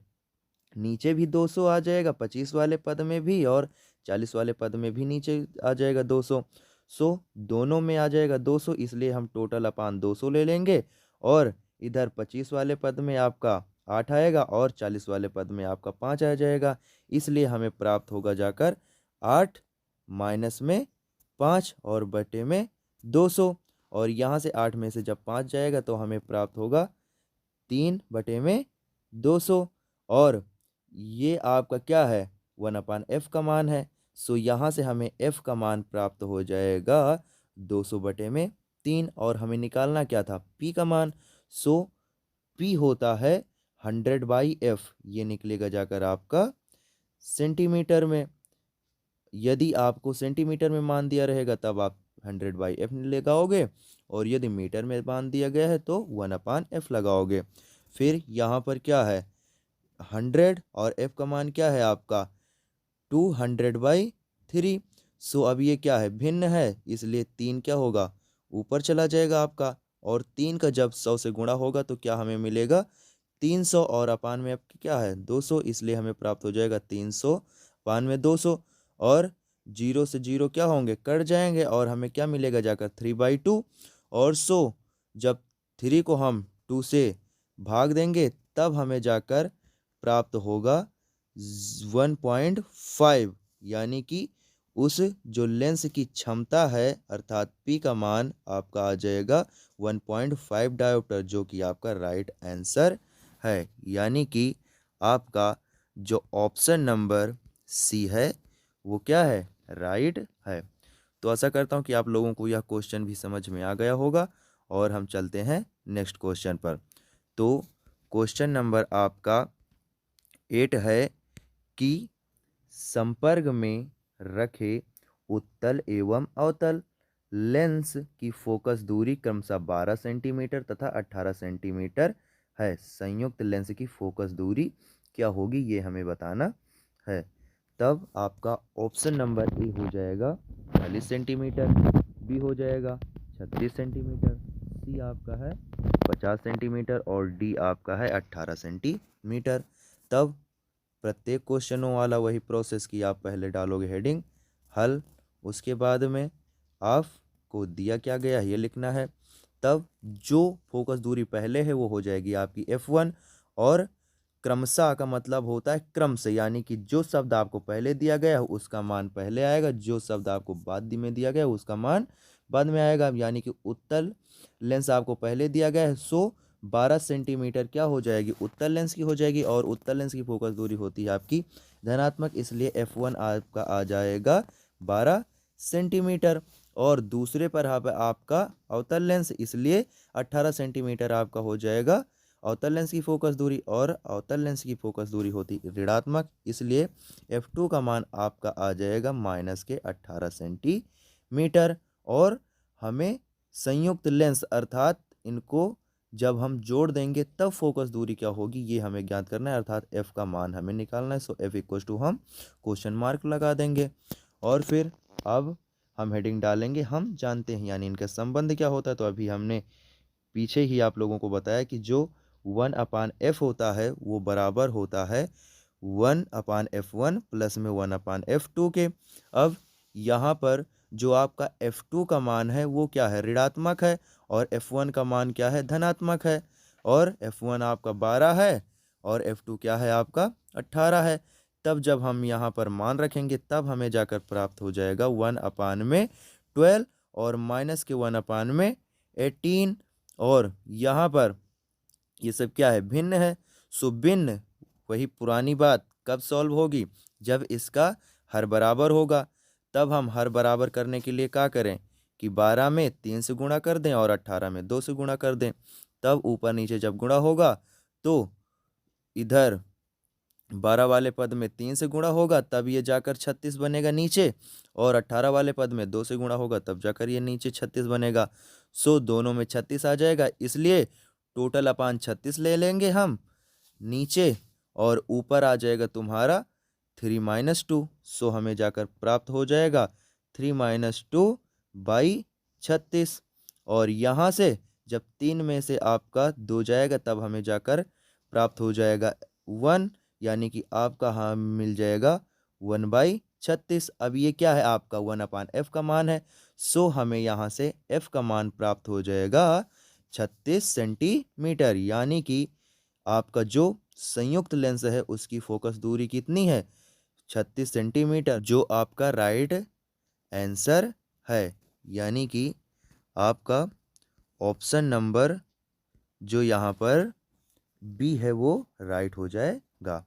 नीचे भी 200 आ जाएगा 25 वाले पद में भी, और 40 वाले पद में भी नीचे आ जाएगा 200। दोनों में आ जाएगा 200, इसलिए हम टोटल अपान 200 ले लेंगे, और इधर 25 वाले पद में आपका 8 आएगा और 40 वाले पद में आपका 5 आ जाएगा। इसलिए हमें प्राप्त होगा जाकर 8 माइनस में 5 और बटे में 200, और यहाँ से 8 में से जब 5 जाएगा तो हमें प्राप्त होगा 3 बटे में 200, और ये आपका क्या है 1/f का मान है। यहाँ से हमें f का मान प्राप्त हो जाएगा 200 बटे में 3, और हमें निकालना क्या था p का मान। p होता है 100/f, ये निकलेगा जाकर आपका सेंटीमीटर में। यदि आपको सेंटीमीटर में मान दिया रहेगा तब आप 100/f लगाओगे, और यदि मीटर में मान दिया गया है तो 1/f लगाओगे। फिर यहाँ पर क्या है 100 और f का मान क्या है आपका 200/3। अब ये क्या है भिन्न है, इसलिए 3 क्या होगा ऊपर चला जाएगा आपका, और 3 का जब 100 से गुणा होगा तो क्या हमें मिलेगा 300, और अपान में आपकी क्या है 200, इसलिए हमें प्राप्त हो जाएगा 300 अपान में 200, और 0 से 0 क्या होंगे कट जाएंगे, और हमें क्या मिलेगा जाकर 3/2। और जब 3 को हम 2 से भाग देंगे तब हमें जाकर प्राप्त होगा 1.5, यानी कि उस जो लेंस की क्षमता है अर्थात P का मान आपका आ जाएगा 1.5 डायोप्टर, जो कि आपका राइट आंसर है। यानी कि आपका जो ऑप्शन नंबर सी है वो क्या है राइट है। तो आशा करता हूँ कि आप लोगों को यह क्वेश्चन भी समझ में आ गया होगा, और हम चलते हैं नेक्स्ट क्वेश्चन पर। तो क्वेश्चन नंबर आपका 8 है कि संपर्क में रखे उत्तल एवं अवतल लेंस की फोकस दूरी क्रमशः 12 सेंटीमीटर तथा 18 सेंटीमीटर है। संयुक्त लेंस की फोकस दूरी क्या होगी ये हमें बताना है। तब आपका ऑप्शन नंबर ए हो जाएगा 40 सेंटीमीटर, बी हो जाएगा 36 सेंटीमीटर, सी आपका है 50 सेंटीमीटर, और डी आपका है 18 सेंटीमीटर। तब प्रत्येक क्वेश्चनों वाला वही प्रोसेस कि आप पहले डालोगे हेडिंग हल, उसके बाद में आपको दिया क्या गया ये लिखना है। तब जो फोकस दूरी पहले है वो हो जाएगी आपकी F1, और क्रमशः का मतलब होता है क्रम से, यानी कि जो शब्द आपको पहले दिया गया है उसका मान पहले आएगा, जो शब्द आपको बाद में दिया गया है उसका मान बाद में आएगा। यानी कि उत्तल लेंस आपको पहले दिया गया है 12 सेंटीमीटर क्या हो जाएगी उत्तल लेंस की हो जाएगी, और उत्तल लेंस की फोकस दूरी होती है आपकी धनात्मक, इसलिए F1 आपका आ जाएगा 12 सेंटीमीटर। और दूसरे पर आपका अवतल लेंस, इसलिए 18 सेंटीमीटर आपका हो जाएगा अवतल लेंस की फोकस दूरी, और अवतल लेंस की फोकस दूरी होती ऋणात्मक, इसलिए F2 का मान आपका आ जाएगा माइनस के 18 सेंटीमीटर। और हमें संयुक्त लेंस अर्थात इनको जब हम जोड़ देंगे तब फोकस दूरी क्या होगी ये हमें ज्ञात करना है, अर्थात f का मान हमें निकालना है। f इक्वल टू हम क्वेश्चन मार्क लगा देंगे, और फिर अब हम हेडिंग डालेंगे हम जानते हैं यानी इनका संबंध क्या होता है। तो अभी हमने पीछे ही आप लोगों को बताया कि जो 1/f होता है वो बराबर होता है 1/f1 प्लस में 1/f2 के। अब यहाँ पर जो आपका F2 का मान है वो क्या है ऋणात्मक है, और F1 का मान क्या है धनात्मक है, और F1 आपका 12 है और F2 क्या है आपका 18 है। तब जब हम यहाँ पर मान रखेंगे तब हमें जाकर प्राप्त हो जाएगा 1/12 और माइनस के 1/18, और यहाँ पर ये सब क्या है भिन्न है। भिन्न वही पुरानी बात कब सॉल्व होगी, जब इसका हर बराबर होगा। तब हम हर बराबर करने के लिए क्या करें कि 12 में 3 से गुणा कर दें और 18 में 2 से गुणा कर दें। तब ऊपर नीचे जब गुणा होगा तो इधर 12 वाले पद में 3 से गुणा होगा तब ये जाकर 36 बनेगा नीचे, और 18 वाले पद में 2 से गुणा होगा तब जाकर ये नीचे 36 बनेगा। सो दोनों में 36 आ जाएगा, इसलिए टोटल अपान 36 ले लेंगे हम नीचे, और ऊपर आ जाएगा तुम्हारा 3 - 2। सो हमें जाकर प्राप्त हो जाएगा 3 - 2/36। और यहाँ से जब 3 में से आपका 2 जाएगा तब हमें जाकर प्राप्त हो जाएगा 1, यानी कि आपका हाँ मिल जाएगा 1/36। अब ये क्या है, आपका 1/f का मान है। सो हमें यहाँ से f का मान प्राप्त हो जाएगा 36 सेंटीमीटर, यानी कि आपका जो संयुक्त लेंस है उसकी फोकस दूरी कितनी है, 36 सेंटीमीटर, जो आपका राइट आंसर है। यानी कि आपका ऑप्शन नंबर जो यहाँ पर बी है वो राइट हो जाएगा।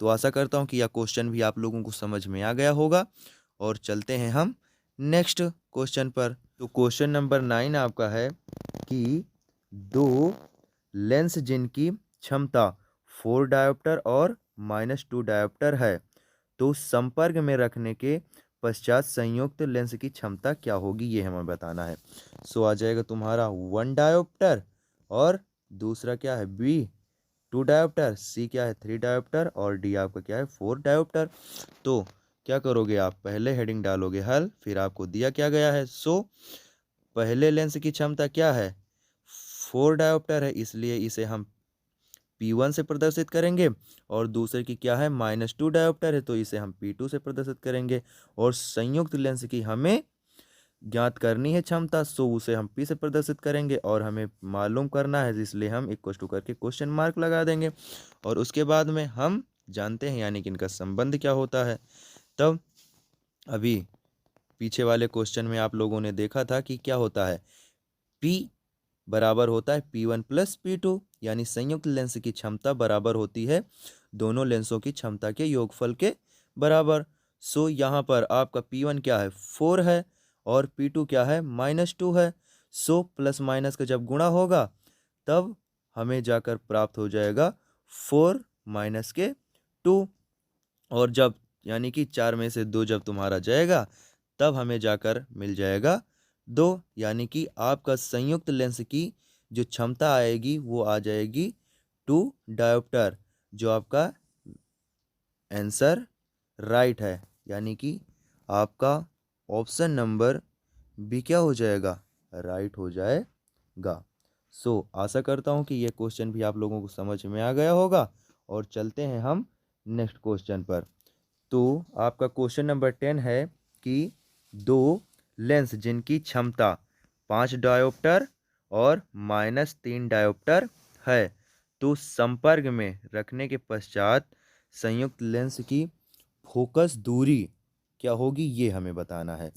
तो आशा करता हूँ कि यह क्वेश्चन भी आप लोगों को समझ में आ गया होगा, और चलते हैं हम नेक्स्ट क्वेश्चन पर। तो क्वेश्चन नंबर 9 आपका है कि दो लेंस जिनकी क्षमता 4 डायोप्टर और -2 डायोप्टर है, तो संपर्क में रखने के पश्चात संयुक्त लेंस की क्षमता क्या होगी, ये हमें बताना है। सो आ जाएगा तुम्हारा 1 डायोप्टर, और दूसरा क्या है बी 2 डायोप्टर, सी क्या है 3 डायोप्टर, और डी आपका क्या है 4 डायोप्टर। तो क्या करोगे आप, पहले हेडिंग डालोगे हल, फिर आपको दिया क्या गया है। सो पहले लेंस की क्षमता क्या है 4 डायोप्टर है, इसलिए इसे हम P1 से प्रदर्शित करेंगे, और दूसरे की क्या है -2 डायोप्टर है तो इसे हम P2 से प्रदर्शित करेंगे, और संयुक्त लेंस की हमें ज्ञात करनी है क्षमता, सो उसे हम P से प्रदर्शित करेंगे, और हमें मालूम करना है इसलिए हम इक्वल टू करके क्वेश्चन मार्क लगा देंगे, और उसके बाद में हम जानते हैं यानी कि इनका संबंध क्या होता है। तब अभी पीछे वाले क्वेश्चन में आप लोगों ने देखा था कि क्या होता है, P बराबर होता है P1 + P2, यानी संयुक्त लेंस की क्षमता बराबर होती है दोनों लेंसों की क्षमता के योगफल के बराबर। सो यहाँ पर आपका P1 क्या है 4 है, और P2 क्या है -2 है। सो प्लस माइनस का जब गुणा होगा तब हमें जाकर प्राप्त हो जाएगा 4 - 2, और जब यानी कि 4 में से 2 जब तुम्हारा जाएगा तब हमें जाकर मिल जाएगा 2, यानी कि आपका संयुक्त लेंस की जो क्षमता आएगी वो आ जाएगी 2 डायोप्टर, जो आपका आंसर राइट है। यानी कि आपका ऑप्शन नंबर बी क्या हो जाएगा, राइट हो जाएगा। सो आशा करता हूँ कि ये क्वेश्चन भी आप लोगों को समझ में आ गया होगा, और चलते हैं हम नेक्स्ट क्वेश्चन पर। तो आपका क्वेश्चन नंबर 10 है कि दो लेंस जिनकी क्षमता 5 डायोप्टर और -3 डायोप्टर है, तो संपर्क में रखने के पश्चात संयुक्त लेंस की फोकस दूरी क्या होगी, ये हमें बताना है।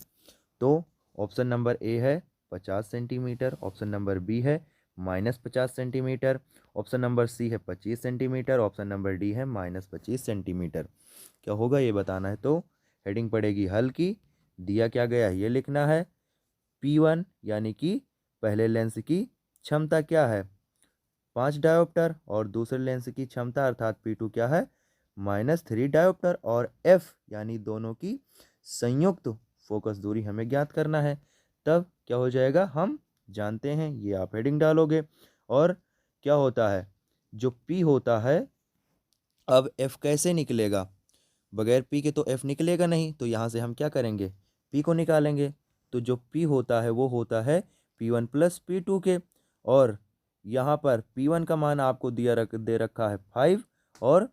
तो ऑप्शन नंबर ए है 50 सेंटीमीटर, ऑप्शन नंबर बी है -50 सेंटीमीटर, ऑप्शन नंबर सी है 25 सेंटीमीटर, ऑप्शन नंबर डी है -25 सेंटीमीटर। क्या होगा ये बताना है। तो हेडिंग पड़ेगी हल की, दिया क्या गया है ये लिखना है। P1 यानी कि पहले लेंस की क्षमता क्या है 5 डायोप्टर, और दूसरे लेंस की क्षमता अर्थात P2 क्या है -3 डायोप्टर, और F यानी दोनों की संयुक्त फोकस दूरी हमें ज्ञात करना है। तब क्या हो जाएगा, हम जानते हैं, ये आप हेडिंग डालोगे। और क्या होता है जो P होता है, अब F कैसे निकलेगा, बगैर P के तो F निकलेगा नहीं, तो यहाँ से हम क्या करेंगे P को निकालेंगे। तो जो P होता है वो होता है P1 + P2 के, और यहाँ पर P1 का मान आपको दे रखा है 5, और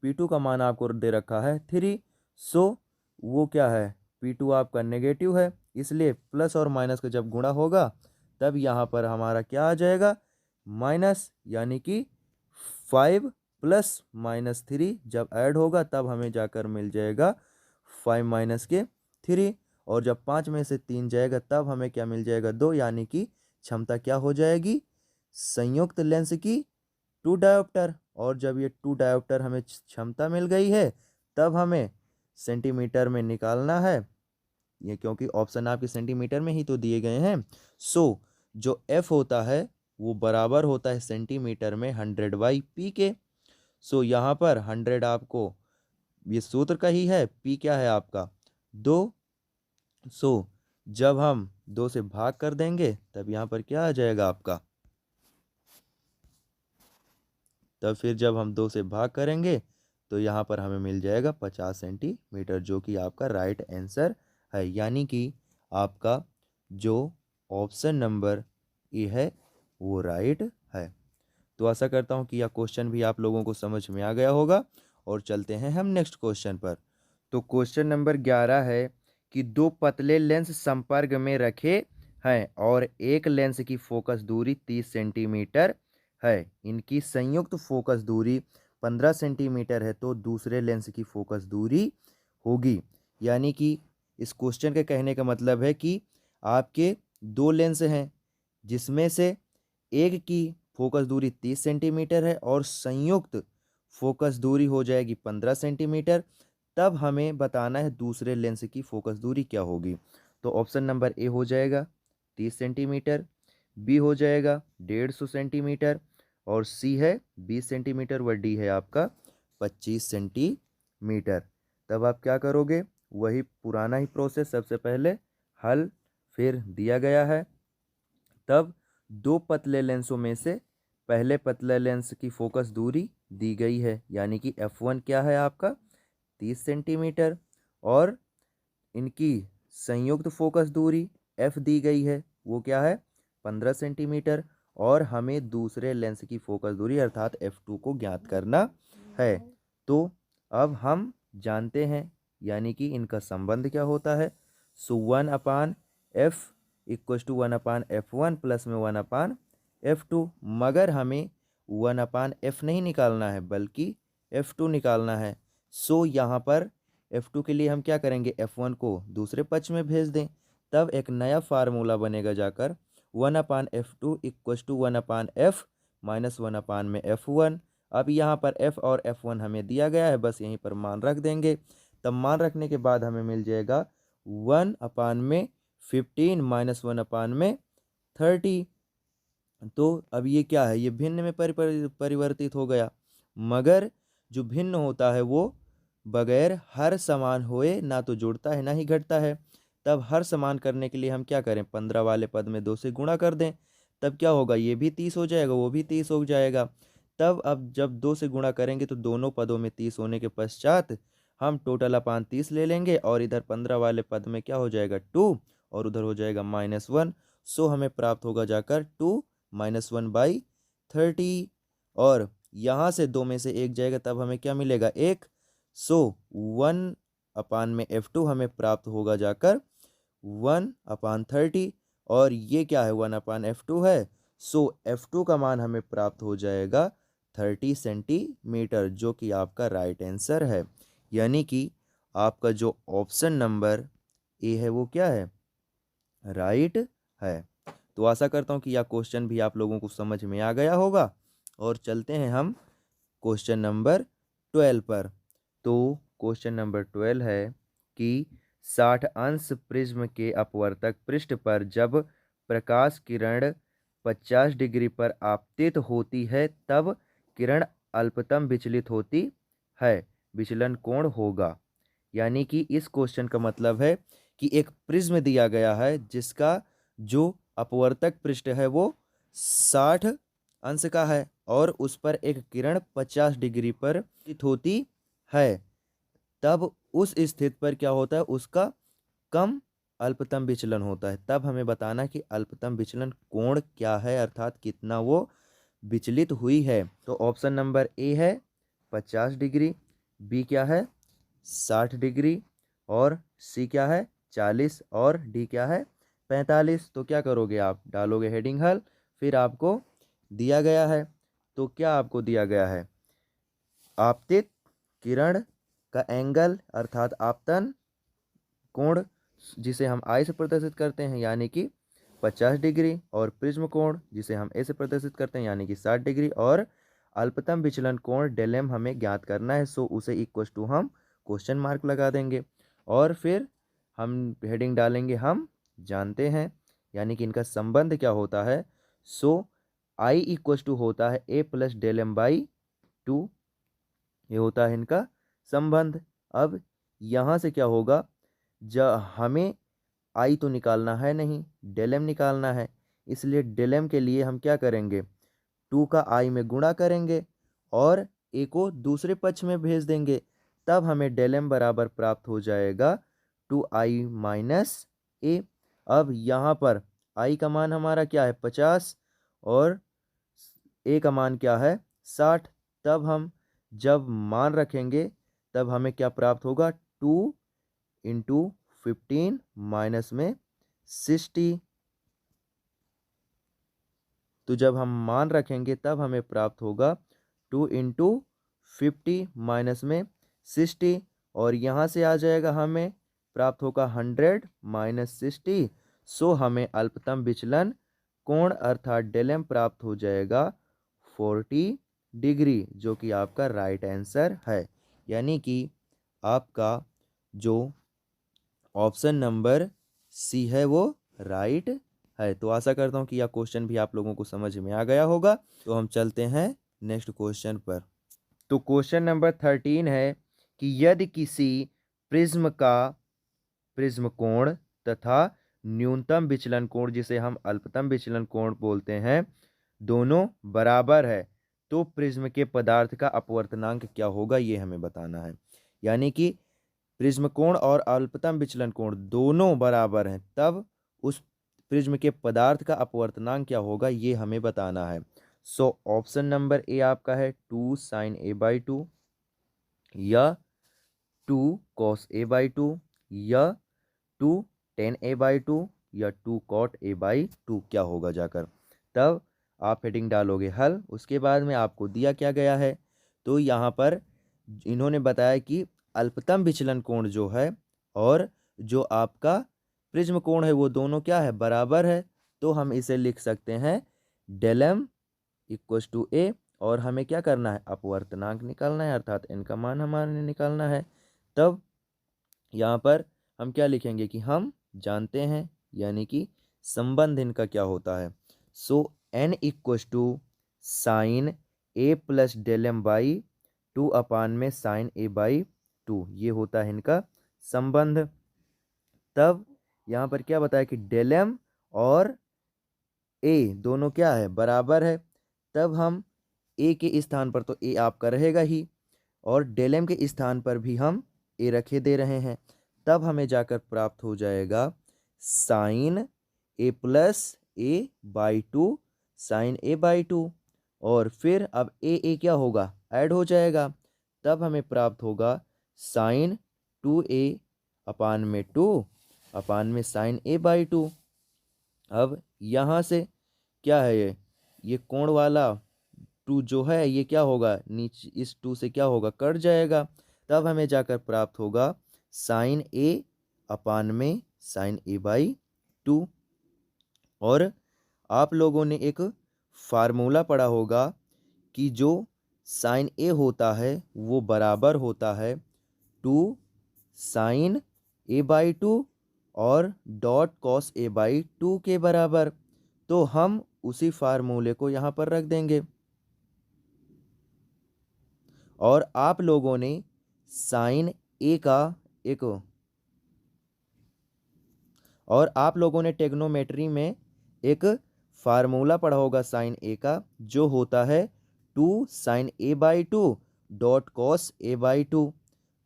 P2 का मान आपको दे रखा है 3। सो वो क्या है P2 आपका नेगेटिव है, इसलिए प्लस और माइनस का जब गुणा होगा तब यहाँ पर हमारा क्या आ जाएगा माइनस, यानी कि 5 + -3 जब ऐड होगा तब हमें जाकर मिल जाएगा 5 - 3, और जब 5 में से 3 जाएगा तब हमें क्या मिल जाएगा 2, यानी कि क्षमता क्या हो जाएगी संयुक्त लेंस की 2 डायोप्टर, और जब ये 2 डायोप्टर हमें क्षमता मिल गई है तब हमें सेंटीमीटर में निकालना है, ये क्योंकि ऑप्शन आपके सेंटीमीटर में ही तो दिए गए हैं। सो जो एफ होता है वो बराबर होता है सेंटीमीटर में 100/p के। सो यहाँ पर 100 आपको ये सूत्र का ही है, p क्या है आपका 2। सो जब हम 2 से भाग कर देंगे तब यहाँ पर क्या आ जाएगा आपका, तब फिर जब हम 2 से भाग करेंगे तो यहाँ पर हमें मिल जाएगा 50 सेंटीमीटर, जो कि आपका राइट आंसर है। यानी कि आपका जो ऑप्शन नंबर ए है वो राइट है। तो आशा करता हूँ कि यह क्वेश्चन भी आप लोगों को समझ में आ गया होगा, और चलते हैं हम नेक्स्ट क्वेश्चन पर। तो क्वेश्चन नंबर 11 है कि दो पतले लेंस संपर्क में रखे हैं और एक लेंस की फोकस दूरी 30 सेंटीमीटर है, इनकी संयुक्त फोकस दूरी 15 सेंटीमीटर है, तो दूसरे लेंस की फोकस दूरी होगी। यानी कि इस क्वेश्चन के कहने का मतलब है कि आपके दो लेंस हैं जिसमें से एक की फोकस दूरी 30 सेंटीमीटर है और संयुक्त फोकस दूरी हो जाएगी 15 सेंटीमीटर, तब हमें बताना है दूसरे लेंस की फोकस दूरी क्या होगी। तो ऑप्शन नंबर ए हो जाएगा 30 सेंटीमीटर, बी हो जाएगा 150 सेंटीमीटर, और सी है 20 सेंटीमीटर, व डी है आपका 25 सेंटीमीटर। तब आप क्या करोगे, वही पुराना ही प्रोसेस, सबसे पहले हल, फिर दिया गया है, तब दो पतले लेंसों में से पहले पतले लेंस की फोकस दूरी दी गई है, यानी कि F1 क्या है आपका 30 सेंटीमीटर, और इनकी संयुक्त फोकस दूरी F दी गई है, वो क्या है 15 सेंटीमीटर, और हमें दूसरे लेंस की फोकस दूरी अर्थात F2 को ज्ञात करना है। तो अब हम जानते हैं यानी कि इनका संबंध क्या होता है। सो 1/f = 1/f1 प्लस में 1/f2, मगर हमें 1/f नहीं निकालना है बल्कि F2 निकालना है। सो यहाँ पर F2 के लिए हम क्या करेंगे, F1 को दूसरे पक्ष में भेज दें, तब एक नया फार्मूला बनेगा जाकर 1/f2 = 1/f माइनस 1 में F1। अब यहाँ पर F और F1 हमें दिया गया है, बस यहीं पर मान रख देंगे, तब मान रखने के बाद हमें मिल जाएगा 1 में 15 माइनस 1 में 30। तो अब ये क्या है, ये भिन्न में परिवर्तित हो गया, मगर जो भिन्न होता है वो बगैर हर समान होए ना तो जुड़ता है ना ही घटता है। तब हर समान करने के लिए हम क्या करें, 15 वाले पद में 2 से गुणा कर दें, तब क्या होगा, ये भी 30 हो जाएगा, वो भी 30 हो जाएगा। तब अब जब 2 से गुणा करेंगे तो दोनों पदों में 30 होने के पश्चात हम टोटल अपान 30 ले लेंगे, और इधर 15 वाले पद में क्या हो जाएगा 2, और उधर हो जाएगा -1। सो हमें प्राप्त होगा जाकर 2 - 1/30, और यहाँ से 2 में से 1 जाएगा तब हमें क्या मिलेगा 1। सो 1 में F2 हमें प्राप्त होगा जाकर 1/30, और ये क्या है 1/F2 है। सो F2 का मान हमें प्राप्त हो जाएगा 30 सेंटीमीटर, जो कि आपका राइट आंसर है। यानी कि आपका जो ऑप्शन नंबर ए है वो क्या है, राइट है। तो आशा करता हूँ कि यह क्वेश्चन भी आप लोगों को समझ में आ गया होगा, और चलते हैं हम क्वेश्चन नंबर 12 पर। तो क्वेश्चन नंबर 12 है कि 60 अंश प्रिज्म के अपवर्तक पृष्ठ पर जब प्रकाश किरण 50 डिग्री पर आपतित होती है तब किरण अल्पतम विचलित होती है, विचलन कोण होगा। यानी कि इस क्वेश्चन का मतलब है कि एक प्रिज्म दिया गया है जिसका जो अपवर्तक पृष्ठ है वो 60 अंश का है, और उस पर एक किरण 50 डिग्री पर स्थित होती है, तब उस स्थिति पर क्या होता है, उसका कम अल्पतम विचलन होता है। तब हमें बताना कि अल्पतम विचलन कोण क्या है, अर्थात कितना वो विचलित हुई है। तो ऑप्शन नंबर ए है 50 डिग्री, बी क्या है 60 डिग्री, और सी क्या है 40, और डी क्या है 45। तो क्या करोगे, आप डालोगे हेडिंग हल, फिर आपको दिया गया है, तो क्या आपको दिया गया है, आपतित किरण का एंगल अर्थात आपतन कोण जिसे हम आई से प्रदर्शित करते हैं यानी कि 50 डिग्री, और प्रिज्म कोण जिसे हम ए से प्रदर्शित करते हैं यानी कि 60 डिग्री, और अल्पतम विचलन कोण डेल एम हमें ज्ञात करना है, सो उसे इक्वल टू हम क्वेश्चन मार्क लगा देंगे और फिर हम हेडिंग डालेंगे हम जानते हैं, यानी कि इनका संबंध क्या होता है। सो आई इक्वल टू होता है A plus del M by two, ये होता है इनका संबंध। अब यहाँ से क्या होगा, जब हमें आई तो निकालना है नहीं, डेल एम निकालना है, इसलिए डेल एम के लिए हम क्या करेंगे, टू का आई में गुणा करेंगे और ए को दूसरे पक्ष में भेज देंगे, तब हमें डेल एम बराबर प्राप्त हो जाएगा टू आई माइनस ए। अब यहाँ पर आई का मान हमारा क्या है 50 और ए का मान क्या है 60, तब हम जब मान रखेंगे तब हमें क्या प्राप्त होगा 2 इंटू 15 माइनस में 60। तो जब हम मान रखेंगे तब हमें प्राप्त होगा 2 इंटू 50 माइनस में 60 और यहाँ से आ जाएगा हमें प्राप्त होगा 100 माइनस 60। सो हमें अल्पतम विचलन कोण अर्थात डेल एम प्राप्त हो जाएगा 40 डिग्री, जो कि आपका राइट आंसर है। यानी कि आपका जो ऑप्शन नंबर सी है वो राइट है। तो आशा करता हूँ कि यह क्वेश्चन भी आप लोगों को समझ में आ गया होगा। तो हम चलते हैं नेक्स्ट क्वेश्चन पर। तो क्वेश्चन नंबर 13 है कि यदि किसी प्रिज्म का प्रिज्म कोण तथा न्यूनतम विचलन कोण, जिसे हम अल्पतम विचलन कोण बोलते हैं, दोनों बराबर है तो प्रिज्म के पदार्थ का अपवर्तनांक क्या होगा, ये हमें बताना है। यानी कि प्रिज्म कोण और अल्पतम विचलन कोण दोनों बराबर हैं, तब उस प्रिज्म के पदार्थ का अपवर्तनांक क्या होगा, ये हमें बताना है। सो ऑप्शन नंबर ए आपका है 2 साइन ए बाई 2 या 2 कॉस ए बाई 2 या 2 टेन ए बाई 2 या 2 कॉट ए बाई 2, क्या होगा जाकर। तब आप हेडिंग डालोगे हल। उसके बाद में आपको दिया क्या गया है, तो यहाँ पर इन्होंने बताया कि अल्पतम विचलन कोण जो है और जो आपका प्रिज्म कोण है वो दोनों क्या है बराबर है। तो हम इसे लिख सकते हैं डेल एम इक्वल टू ए, और हमें क्या करना है अपवर्तनांक निकालना है, अर्थात इनका मान हमारे निकालना है। तब यहाँ पर हम क्या लिखेंगे कि हम जानते हैं, यानी कि संबंध इनका क्या होता है। So N equal to sine A plus del M by 2 अपान में साइन ए बाई 2, ये होता है इनका संबंध। तब यहाँ पर क्या बताया कि डेल एम और ए दोनों क्या है बराबर है, तब हम ए के स्थान पर तो ए आपका रहेगा ही, और डेल एम के स्थान पर भी हम ए रखे दे रहे हैं, तब हमें जाकर प्राप्त हो जाएगा sine A plus A by 2 sine A by 2, और फिर अब ए क्या होगा ऐड हो जाएगा, तब हमें प्राप्त होगा साइन 2a अपान में 2 अपान में साइन ए बाई 2। अब यहाँ से क्या है ये कोण वाला 2 जो है ये क्या होगा नीचे इस 2 से क्या होगा कट जाएगा, तब हमें जाकर प्राप्त होगा साइन ए अपान में साइन ए बाई 2। और आप लोगों ने एक फार्मूला पढ़ा होगा कि जो साइन ए होता है वो बराबर होता है 2 साइन ए बाई 2 और डॉट कॉस ए बाई 2 के बराबर। तो हम उसी फार्मूले को यहाँ पर रख देंगे, और आप लोगों ने साइन ए का एक और आप लोगों ने टेग्नोमेट्री में एक फार्मूला पढ़ा होगा साइन ए का, जो होता है 2 sine A by 2 dot cos A by 2।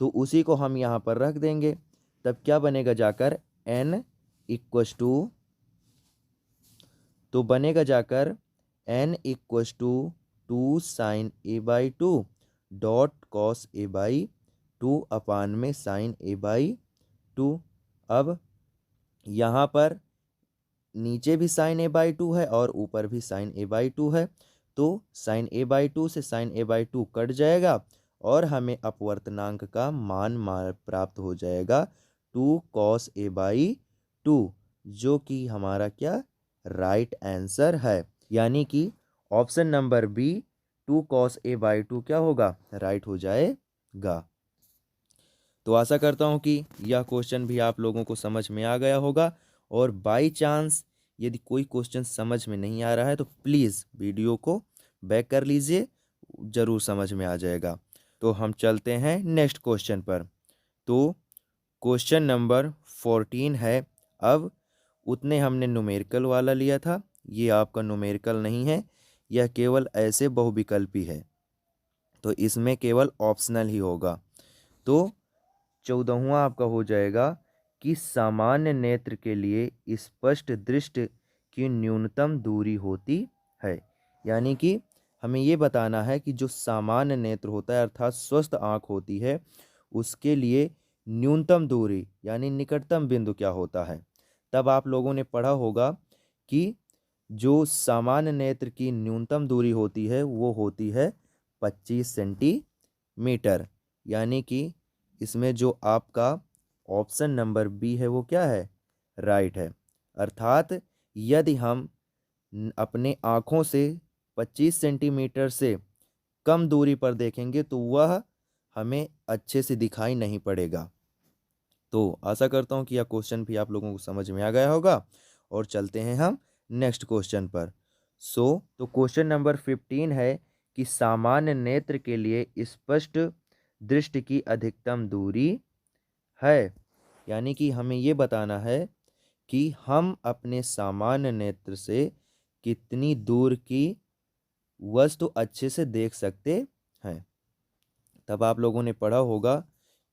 तो उसी को हम यहाँ पर रख देंगे, तब क्या बनेगा जाकर n इक्वस टू, तो बनेगा जाकर n equals to 2 sine A by 2 dot cos A by 2 अपान में साइन ए बाई 2। अब यहाँ पर नीचे भी साइन ए बाई 2 है और ऊपर भी साइन ए बाई 2 है, तो साइन ए बाई 2 से साइन ए बाई 2 कट जाएगा और हमें अपवर्तनांक का मान प्राप्त हो जाएगा 2 कॉस ए बाई 2, जो कि हमारा क्या राइट आंसर है। यानी कि option number B 2 cos a by 2 क्या होगा, राइट हो जाएगा। तो आशा करता हूँ कि यह क्वेश्चन भी आप लोगों को समझ में आ गया होगा, और बाई चांस यदि कोई क्वेश्चन समझ में नहीं आ रहा है तो प्लीज़ वीडियो को बैक कर लीजिए, ज़रूर समझ में आ जाएगा। तो हम चलते हैं नेक्स्ट क्वेश्चन पर। तो क्वेश्चन नंबर 14 है। अब उतने हमने न्यूमेरिकल वाला लिया था, ये आपका न्यूमेरिकल नहीं है, यह केवल ऐसे बहुविकल्पी है, तो इसमें केवल ऑप्शनल ही होगा। तो 14वां आपका हो जाएगा कि सामान्य नेत्र के लिए स्पष्ट दृष्टि की न्यूनतम दूरी होती है। यानी कि हमें ये बताना है कि जो सामान्य नेत्र होता है अर्थात स्वस्थ आँख होती है, उसके लिए न्यूनतम दूरी यानी निकटतम बिंदु क्या होता है। तब आप लोगों ने पढ़ा होगा कि जो सामान्य नेत्र की न्यूनतम दूरी होती है वो होती है 25 सेंटीमीटर। यानी कि इसमें जो आपका ऑप्शन नंबर बी है वो क्या है, राइट है। अर्थात यदि हम अपने आँखों से 25 सेंटीमीटर से कम दूरी पर देखेंगे तो वह हमें अच्छे से दिखाई नहीं पड़ेगा। तो आशा करता हूँ कि यह क्वेश्चन भी आप लोगों को समझ में आ गया होगा, और चलते हैं हम नेक्स्ट क्वेश्चन पर। तो क्वेश्चन नंबर 15 है कि सामान्य नेत्र के लिए स्पष्ट दृष्टि की अधिकतम दूरी है। यानी कि हमें ये बताना है कि हम अपने सामान्य नेत्र से कितनी दूर की वस्तु अच्छे से देख सकते हैं। तब आप लोगों ने पढ़ा होगा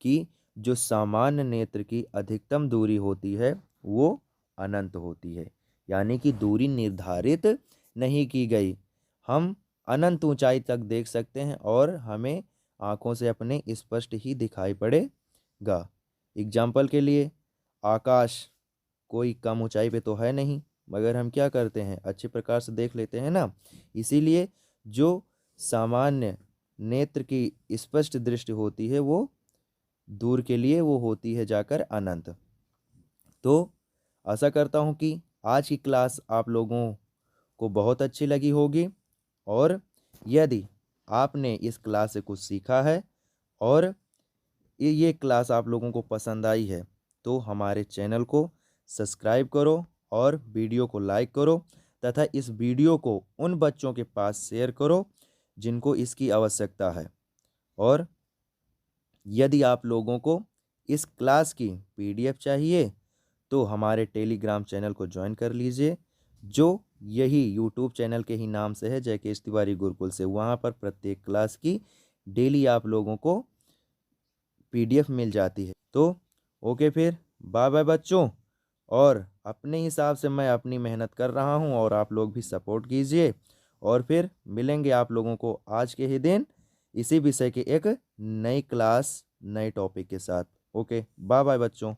कि जो सामान्य नेत्र की अधिकतम दूरी होती है वो अनंत होती है। यानी कि दूरी निर्धारित नहीं की गई, हम अनंत ऊंचाई तक देख सकते हैं और हमें आँखों से अपने स्पष्ट ही दिखाई पड़ेगा। एग्जाम्पल के लिए आकाश कोई कम ऊंचाई पे तो है नहीं, मगर हम क्या करते हैं, अच्छे प्रकार से देख लेते हैं ना। इसीलिए जो सामान्य नेत्र की स्पष्ट दृष्टि होती है वो दूर के लिए वो होती है जाकर अनंत। तो आशा करता हूँ कि आज की क्लास आप लोगों को बहुत अच्छी लगी होगी, और यदि आपने इस क्लास से कुछ सीखा है और ये क्लास आप लोगों को पसंद आई है तो हमारे चैनल को सब्सक्राइब करो और वीडियो को लाइक करो, तथा इस वीडियो को उन बच्चों के पास शेयर करो जिनको इसकी आवश्यकता है। और यदि आप लोगों को इस क्लास की पीडीएफ चाहिए तो हमारे टेलीग्राम चैनल को ज्वाइन कर लीजिए, जो यही यूट्यूब चैनल के ही नाम से है, जयकेश तिवारी गुरुकुल से। वहाँ पर प्रत्येक क्लास की डेली आप लोगों को पीडीएफ मिल जाती है। तो ओके, फिर बाय बाय बच्चों, और अपने हिसाब से मैं अपनी मेहनत कर रहा हूँ और आप लोग भी सपोर्ट कीजिए, और फिर मिलेंगे आप लोगों को आज के ही दिन इसी विषय के एक नई क्लास नए टॉपिक के साथ। ओके, बाय बाय बच्चों।